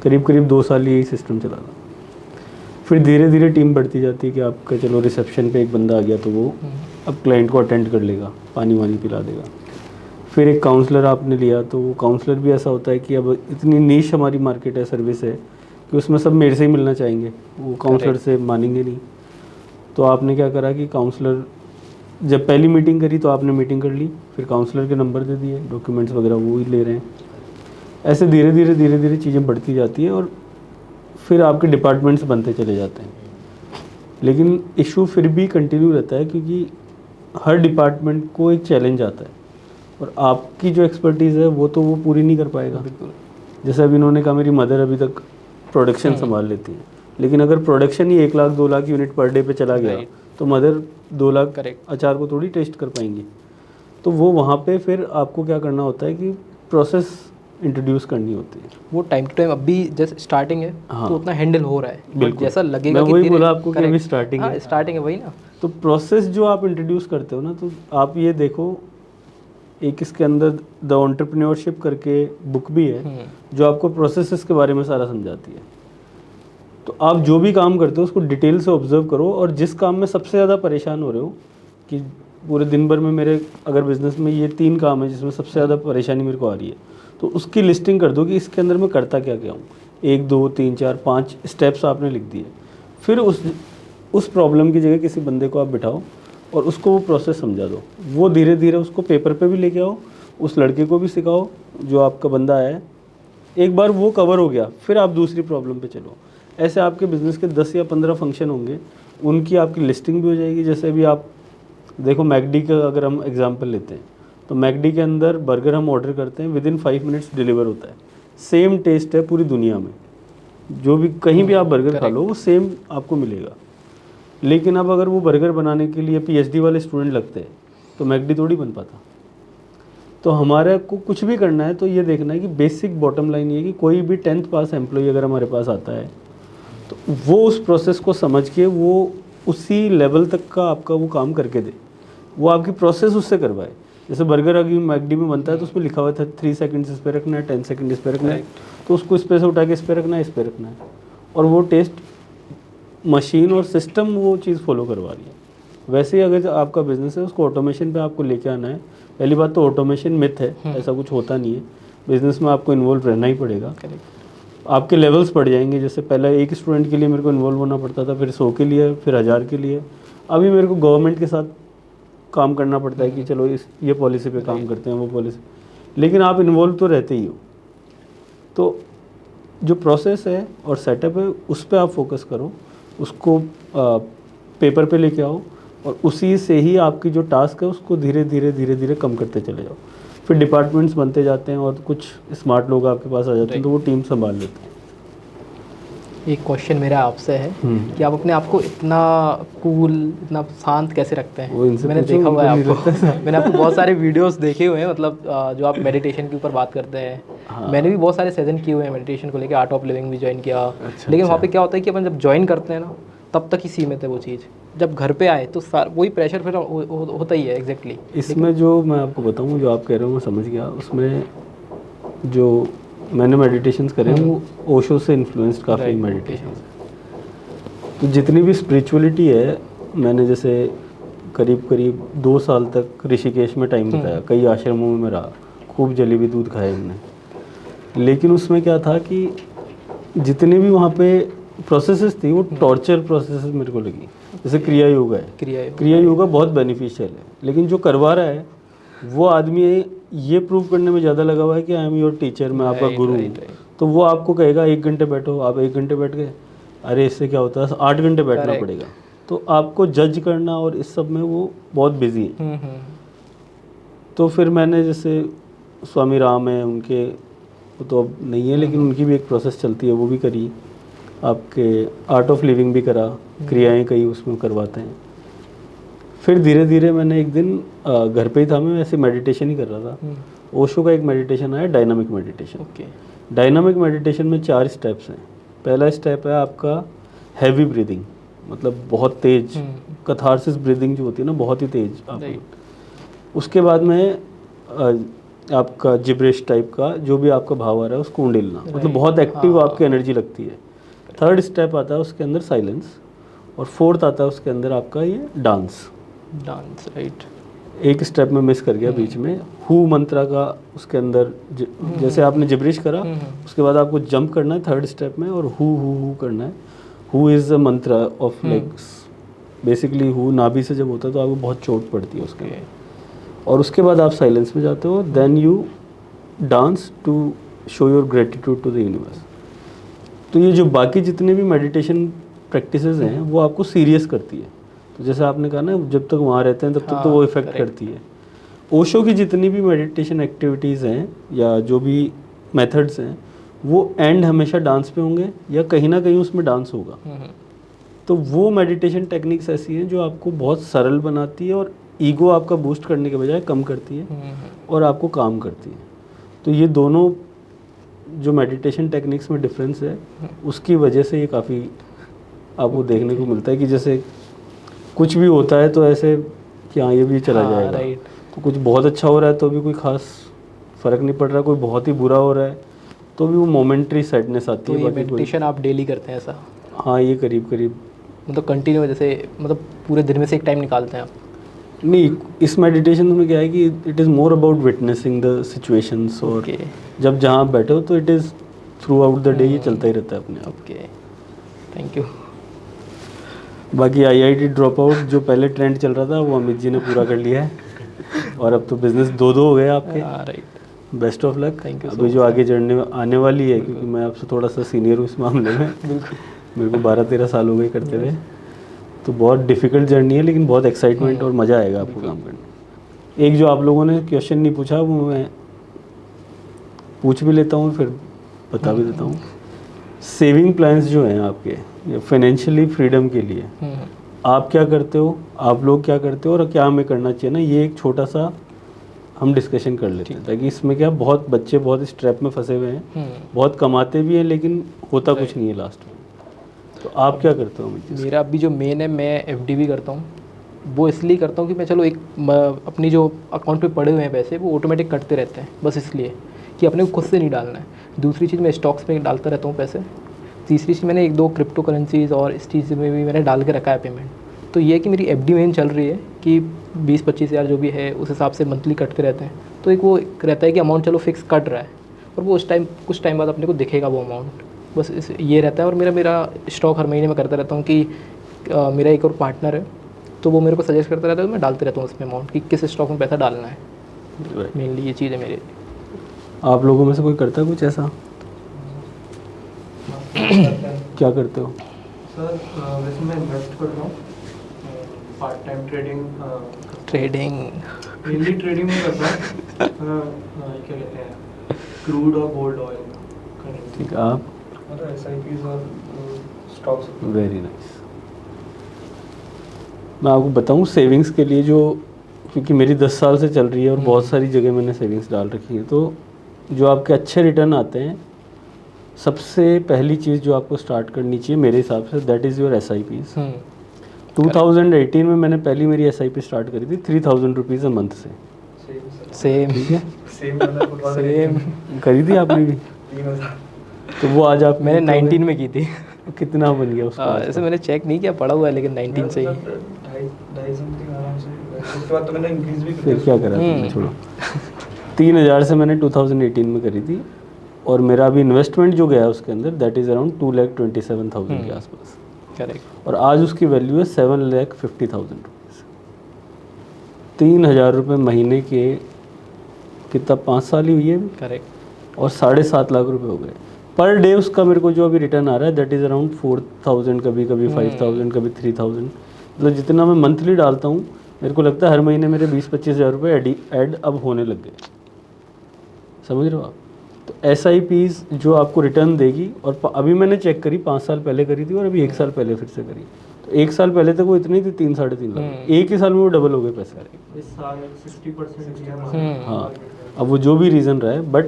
करीब 2 साल यही सिस्टम चला था। फिर धीरे धीरे टीम बढ़ती जाती है कि आपका चलो रिसेप्शन पे एक बंदा आ गया तो वो अब क्लाइंट को अटेंड कर लेगा, पानी वानी पिला देगा। फिर एक काउंसलर आपने लिया, तो वो काउंसलर भी ऐसा होता है कि अब इतनी नीश हमारी मार्केट है, सर्विस है, कि उसमें सब मेरे से ही मिलना चाहेंगे, वो काउंसलर से मानेंगे नहीं। तो आपने क्या करा कि काउंसलर जब पहली मीटिंग करी तो आपने मीटिंग कर ली, फिर काउंसलर के नंबर दे दिए, डॉक्यूमेंट्स वगैरह वो ही ले रहे हैं। ऐसे धीरे धीरे चीज़ें बढ़ती जाती है और फिर आपके डिपार्टमेंट्स बनते चले जाते हैं। लेकिन इशू फिर भी कंटिन्यू रहता है, क्योंकि हर डिपार्टमेंट को एक चैलेंज आता है और आपकी जो एक्सपर्टीज़ है वो तो वो पूरी नहीं कर पाएगा। बिल्कुल। जैसे अभी इन्होंने कहा मेरी मदर अभी तक प्रोडक्शन संभाल लेती है, लेकिन अगर प्रोडक्शन ही 1 lakh 2 lakh unit per day पे चला गया तो मदर 2 लाख अचार को थोड़ी टेस्ट कर पाएंगी। तो वो वहाँ पे फिर आपको क्या करना होता है कि प्रोसेस इंट्रोड्यूस करनी होती है। वो टाइम टू टाइम अभी जैसे स्टार्टिंग है हाँ। तो उतना हैंडल हो रहा है, बिल्कुल। जैसा लगेगा मैं वही बोला आपको कि अभी स्टार्टिंग है। स्टार्टिंग है वही ना। तो प्रोसेस जो आप इंट्रोड्यूस करते हो ना, तो आप ये देखो, एक इसके अंदर द एंटरप्रेन्योरशिप करके बुक भी है जो आपको प्रोसेसेस के बारे में सारा समझाती है। तो आप जो भी काम करते हो उसको डिटेल से ऑब्जर्व करो, और जिस काम में सबसे ज़्यादा परेशान हो रहे हो कि पूरे दिन भर में मेरे अगर बिज़नेस में ये 3 काम है जिसमें सबसे ज़्यादा परेशानी मेरे को आ रही है, तो उसकी लिस्टिंग कर दो कि इसके अंदर मैं करता क्या क्या हूँ। 1 2 3 4 5 स्टेप्स आपने लिख दिए। फिर उस प्रॉब्लम की जगह किसी बंदे को आप बिठाओ और उसको वो प्रोसेस समझा दो। वो धीरे धीरे उसको पेपर पे भी लेके आओ, उस लड़के को भी सिखाओ जो आपका बंदा है। एक बार वो कवर हो गया, फिर आप दूसरी प्रॉब्लम पे चलो। ऐसे आपके बिज़नेस के 10 या 15 फंक्शन होंगे, उनकी आपकी लिस्टिंग भी हो जाएगी। जैसे अभी आप देखो मैकडी का अगर हम एग्जांपल लेते हैं, तो मैकडी के अंदर बर्गर हम ऑर्डर करते हैं, विदिन 5 मिनट्स डिलीवर होता है। सेम टेस्ट है पूरी दुनिया में, जो भी कहीं भी आप बर्गर खा लो वो सेम आपको मिलेगा। लेकिन अब अगर वो बर्गर बनाने के लिए PhD वाले स्टूडेंट लगते हैं तो मैकडी थोड़ी बन पाता। तो हमारे को कुछ भी करना है तो ये देखना है कि बेसिक बॉटम लाइन ये है कि कोई भी 10th पास एम्प्लॉई अगर हमारे पास आता है तो वो उस प्रोसेस को समझ के वो उसी लेवल तक का आपका वो काम करके दे, वो आपकी प्रोसेस उससे करवाए। जैसे बर्गर अगर मैकडी में बनता है तो उसमें लिखा हुआ था 3 सेकंड्स इस पर रखना है, 10 सेकंड इस पर रखना है, तो उसको इस पर से उठा के इस पर रखना है, इस पर रखना है, और वो टेस्ट मशीन और सिस्टम वो चीज़ फॉलो करवा रही है। वैसे ही अगर आपका बिजनेस है उसको ऑटोमेशन पे आपको लेके आना है। पहली बात तो ऑटोमेशन मिथ है, ऐसा कुछ होता नहीं है। बिजनेस में आपको इन्वॉल्व रहना ही पड़ेगा। आपके लेवल्स बढ़ जाएंगे। जैसे पहले एक स्टूडेंट के लिए मेरे को इन्वॉल्व होना पड़ता था, फिर 100 के लिए, फिर 1000 के लिए। अभी मेरे को गवर्नमेंट के साथ काम करना पड़ता है कि चलो ये पॉलिसी पे काम करते हैं, वो पॉलिसी, लेकिन आप इन्वॉल्व तो रहते ही हो। तो जो प्रोसेस है और सेटअप है उस पर आप फोकस करो, उसको पेपर पे लेके आओ, और उसी से ही आपकी जो टास्क है उसको धीरे धीरे कम करते चले जाओ। फिर डिपार्टमेंट्स बनते जाते हैं और कुछ स्मार्ट लोग आपके पास आ जाते हैं, तो वो टीम संभाल लेते हैं। एक क्वेश्चन मेरा आपसे है कि आप अपने आप को इतना कूल, इतना शांत कैसे रखते वो हैं? इनसे मैंने पूछो, देखा हुआ है उनको आपको मैंने आपको बहुत सारे वीडियोस देखे हुए हैं, मतलब जो आप मेडिटेशन के ऊपर बात करते हैं। हाँ। मैंने भी बहुत सारे सेशन किए हुए हैं मेडिटेशन को लेकर, आर्ट ऑफ लिविंग भी ज्वाइन किया। अच्छा, लेकिन वहाँ पे अच्छा। क्या होता है कि अपन जब ज्वाइन करते हैं ना, तब तक ही सीमित है वो चीज़। जब घर पे आए तो वही प्रेशर फिर होता ही है। एग्जैक्टली इसमें जो मैं आपको बताऊँ, जो आप कह रहे हो मैं समझ गया। उसमें जो मैंने मेडिटेशंस करे हैं वो ओशो से इन्फ्लुएंस्ड काफ़ी Right, मेडिटेशन है। तो जितनी भी स्पिरिचुअलिटी है, मैंने जैसे करीब 2 साल तक ऋषिकेश में टाइम बिताया, कई आश्रमों में मैं रहा, खूब जलेबी दूध खाए हमने। लेकिन उसमें क्या था कि जितने भी वहाँ पे प्रोसेसेस थी वो टॉर्चर प्रोसेसेस मेरे को लगी। जैसे क्रिया योगा है, क्रिया योगा बहुत बेनिफिशियल है, लेकिन जो करवा रहा है वो आदमी ये प्रूव करने में ज़्यादा लगा हुआ है कि आई एम योर टीचर, मैं आपका गुरु हूँ। तो वो आपको कहेगा 1 घंटे बैठो, आप 1 घंटे बैठ गए, अरे इससे क्या होता है 8 घंटे बैठना पड़ेगा। तो आपको जज करना और इस सब में वो बहुत बिजी है। तो फिर मैंने जैसे स्वामी राम है, उनके वो तो अब नहीं है, लेकिन उनकी भी एक प्रोसेस चलती है, वो भी करी। आपके आर्ट ऑफ लिविंग भी करा, क्रियाएं कई उसमें करवाते हैं। फिर धीरे धीरे मैंने एक दिन घर पे ही था, मैं ऐसे मेडिटेशन ही कर रहा था। ओशो का एक मेडिटेशन आया, डायनामिक मेडिटेशन। डायनामिक मेडिटेशन में 4 स्टेप्स हैं। पहला स्टेप है आपका हैवी ब्रीदिंग, मतलब बहुत तेज कैथारसिस ब्रीदिंग जो होती है ना, बहुत ही तेज आपको। उसके बाद में आपका जिब्रेश टाइप का जो भी आपका भाव आ रहा है उसको उंडेलना, मतलब बहुत एक्टिव आपकी एनर्जी लगती है। थर्ड स्टेप आता है उसके अंदर साइलेंस, और फोर्थ आता है उसके अंदर आपका ये डांस। राइट। एक स्टेप में मिस कर गया बीच में, हु मंत्रा का उसके अंदर जैसे आपने जिब्रिश करा, उसके बाद आपको जंप करना है थर्ड स्टेप में, और हु करना है। Who is a Mantra of like basically who नाभि से जब होता है तो आपको बहुत चोट पड़ती है उसके लिए। और उसके बाद आप साइलेंस में जाते हो, then you dance to show your gratitude to the universe. तो ये जो बाकी जितने भी मेडिटेशन प्रैक्टिसेस हैं वो आपको सीरियस करती है। तो जैसे आपने कहा ना, जब तक वहाँ रहते हैं तब तक तो वो इफ़ेक्ट करती है। ओशो की जितनी भी मेडिटेशन एक्टिविटीज़ हैं या जो भी मेथड्स हैं, वो एंड हमेशा डांस पे होंगे या कहीं ना कहीं उसमें डांस होगा। तो वो मेडिटेशन टेक्निक्स ऐसी हैं जो आपको बहुत सरल बनाती है और ईगो आपका बूस्ट करने के बजाय कम करती है और आपको काम करती है। तो ये दोनों जो मेडिटेशन टेक्निक्स में डिफरेंस है, उसकी वजह से ये काफ़ी आपको देखने को मिलता है कि जैसे कुछ भी होता है तो ऐसे कि हाँ ये भी चला जाएगा। तो कुछ बहुत अच्छा हो रहा है तो भी कोई खास फ़र्क नहीं पड़ रहा, कोई बहुत ही बुरा हो रहा है तो भी वो मोमेंट्री सैडनेस आती है। तो ये मेडिटेशन आप डेली करते हैं ऐसा? हाँ, ये करीब मतलब कंटिन्यू, जैसे मतलब पूरे दिन में से एक टाइम निकालते हैं आप? नहीं, इस मेडिटेशन में क्या है कि it is more about witnessing the situations, और जब जहाँ आप बैठे हो तो it is through out the day ये चलता ही रहता है अपने आप। Okay, thank you. बाकी IIT ड्रॉप आउट जो पहले ट्रेंड चल रहा था वो अमित जी ने पूरा कर लिया है, और अब तो बिजनेस 2 हो गए आपके। Right, best of luck. Thank you so अभी जो आगे जर्नी आने वाली है, क्योंकि मैं आपसे थोड़ा सा सीनियर हूँ इस मामले में, मेरे को 12-13 साल हो गए करते हुए, तो बहुत डिफ़िकल्ट जर्नी है, लेकिन बहुत एक्साइटमेंट और मज़ा आएगा आपको काम करने। एक जो आप लोगों ने क्वेश्चन नहीं पूछा वो मैं पूछ भी लेता हूँ, फिर बता भी देता हूँ। सेविंग प्लान्स जो हैं आपके फाइनेंशियली फ्रीडम के लिए, आप क्या करते हो, आप लोग क्या करते हो और क्या हमें करना चाहिए ना, ये एक छोटा सा हम डिस्कशन कर लेते हैं, ताकि इसमें क्या बहुत बच्चे बहुत इस ट्रैप में फंसे हुए हैं, बहुत कमाते भी हैं लेकिन होता कुछ नहीं है लास्ट में। तो आप क्या करते हो? मेरा अभी जो मेन है, मैं FD भी करता हूँ। वो इसलिए करता हूँ कि मैं चलो अपनी जो अकाउंट पे पड़े हुए हैं पैसे वो ऑटोमेटिक कटते रहते हैं, बस इसलिए कि अपने को खुद से नहीं डालना है। दूसरी चीज़, मैं स्टॉक्स में डालता रहता हूँ पैसे। तीसरी चीज़, मैंने 1-2 क्रिप्टो करेंसीज और इस चीज़ में भी मैंने डाल के रखा है पेमेंट। तो ये है कि मेरी FD मेन चल रही है कि 20-25 हज़ार जो भी है उस हिसाब से मंथली कटते रहते हैं। तो एक वो रहता है कि अमाउंट चलो फिक्स कट रहा है, और वो उस टाइम कुछ टाइम बाद अपने को दिखेगा वो अमाउंट। बस ये रहता है। और मेरा स्टॉक हर महीने में करता रहता हूँ कि मेरा एक और पार्टनर है तो वो मेरे को सजेस्ट करता रहता है, तो मैं डालते रहता हूँ उसमें अमाउंट कि किस स्टॉक में पैसा डालना है। मेनली ये चीज़ है मेरे। आप लोगों में से कोई करता है कुछ ऐसा? क्या करते हो? सर वैसे मैं इन्वेस्ट करता हूँ, part time trading mainly trading में करता हूँ। क्या कहते हैं, क्रूड और गोल्ड ऑयल। ठीक है, आप? मतलब SIPs और स्टॉक्स। Very nice. मैं आपको बताऊं सेविंग्स के लिए, जो क्योंकि मेरी 10 साल से चल रही है और बहुत सारी जगह मैंने सेविंग्स डाल रखी है, तो जो आपके अच्छे रिटर्न आते हैं, सबसे पहली चीज़ जो आपको स्टार्ट करनी चाहिए मेरे हिसाब से, दैट इज़ योर SIPs। 2018 में मैंने पहली मेरी SIP स्टार्ट करी थी 3000 रुपीज़ अ मंथ से। सेम ठीक है, सेम करी थी आपने भी? 3000। तो वो आज आप मैंने 19 में की थी। कितना बन गया उसका? ऐसे मैंने चेक नहीं किया, पड़ा हुआ है, लेकिन 19 से ही। ढाई समथिंग आराम से। उसके बाद तो मैंने इंक्रीज भी फिर क्या करा तुमने? छोड़ो। 3000 से मैंने 2018 में करी थी, और मेरा अभी इन्वेस्टमेंट जो गया उसके अंदर दैट इज़ अराउंड 2,27,000 के आसपास। करेक्ट। और आज उसकी वैल्यू है 7,50,000 रुपीज़। 3,000 रुपये महीने के, कितना, 5 साल ही हुई है अभी, करेक्ट। और 7.5 लाख रुपए हो गए पर डे। उसका मेरे को जो अभी रिटर्न आ रहा है दैट इज़ अराउंड 4,000, कभी कभी 5,000, कभी 3,000। मतलब जितना मैं मंथली डालता हूँ, मेरे को लगता है हर महीने मेरे 20-25 हज़ार रुपये ऐड अब होने लग गए। समझ रहे हो आप? तो SIPs जो आपको रिटर्न देगी, और अभी मैंने चेक करी, 5 साल पहले करी थी और अभी 1 साल पहले फिर से करी, तो 1 साल पहले तक वो इतनी थी 3-3.5 लाख, एक ही साल में वो डबल हो गए पैसे। इस साल 60% हाँ, अब वो जो भी रीज़न रहा है, बट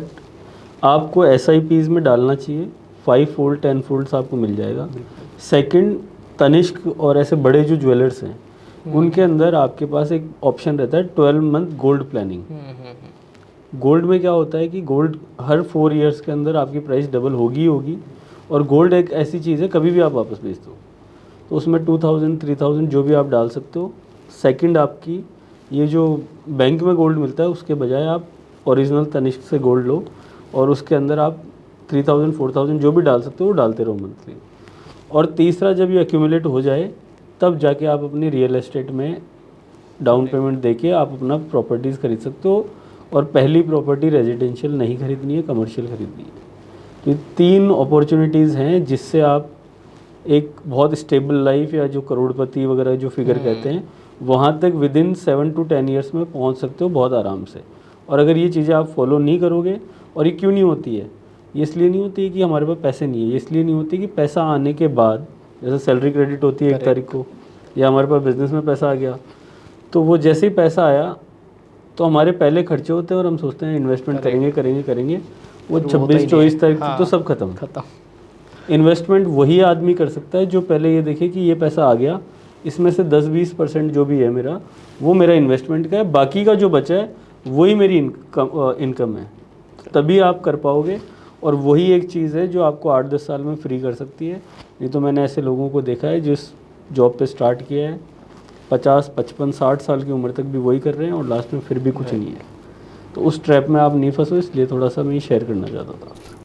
आपको SIPs में डालना चाहिए। 5 फोल्ड 10 फोल्ड्स आपको मिल जाएगा। सेकंड, तनिष्क और ऐसे बड़े जो ज्वेलर्स हैं, उनके अंदर आपके पास एक ऑप्शन रहता है 12 मंथ गोल्ड प्लानिंग। गोल्ड में क्या होता है कि गोल्ड हर 4 इयर्स के अंदर आपकी प्राइस डबल होगी होगी, और गोल्ड एक ऐसी चीज़ है कभी भी आप वापस बेच दो, तो उसमें 2,000 3,000 जो भी आप डाल सकते हो। सेकंड, आपकी ये जो बैंक में गोल्ड मिलता है उसके बजाय आप ओरिजिनल तनिष्क से गोल्ड लो, और उसके अंदर आप 3,000 4,000 जो भी डाल सकते हो वो डालते रहो मंथली। और तीसरा, जब ये एक्यूमुलेट हो जाए तब जाके आप अपनी रियल एस्टेट में डाउन पेमेंट देके आप अपना प्रॉपर्टीज़ खरीद सकते हो। और पहली प्रॉपर्टी रेजिडेंशियल नहीं खरीदनी है, कमर्शियल खरीदनी है। तो ये 3 अपॉर्चुनिटीज़ हैं जिससे आप एक बहुत स्टेबल लाइफ, या जो करोड़पति वगैरह जो फिगर कहते हैं, वहाँ तक विद इन 7 to 10 ईयर्स में पहुँच सकते हो बहुत आराम से। और अगर ये चीज़ें आप फॉलो नहीं करोगे, और ये क्यों नहीं होती है, ये इसलिए नहीं होती है कि हमारे पास पैसे नहीं है, ये इसलिए नहीं होती कि पैसा आने के बाद, जैसे सैलरी क्रेडिट होती है 1 तारीख को, या हमारे पास बिजनेस में पैसा आ गया, तो वो जैसे ही पैसा आया तो हमारे पहले खर्चे होते हैं और हम सोचते हैं इन्वेस्टमेंट करेंगे, वो 26-24 तारीख तक तो सब खत्म। इन्वेस्टमेंट वही आदमी कर सकता है जो पहले ये देखे कि ये पैसा आ गया, इसमें से 10-20% जो भी है मेरा, वो मेरा इन्वेस्टमेंट का है, बाकी का जो बचा है वही मेरी इनकम है। तभी आप कर पाओगे, और वही एक चीज़ है जो आपको 8-10 साल में फ्री कर सकती है। नहीं तो मैंने ऐसे लोगों को देखा है जिस जॉब पे स्टार्ट किया है 50-55-60 साल की उम्र तक भी वही कर रहे हैं, और लास्ट में फिर भी कुछ नहीं है। तो उस ट्रैप में आप नहीं फंसो, इसलिए थोड़ा सा मैं शेयर करना चाहता था आपसे।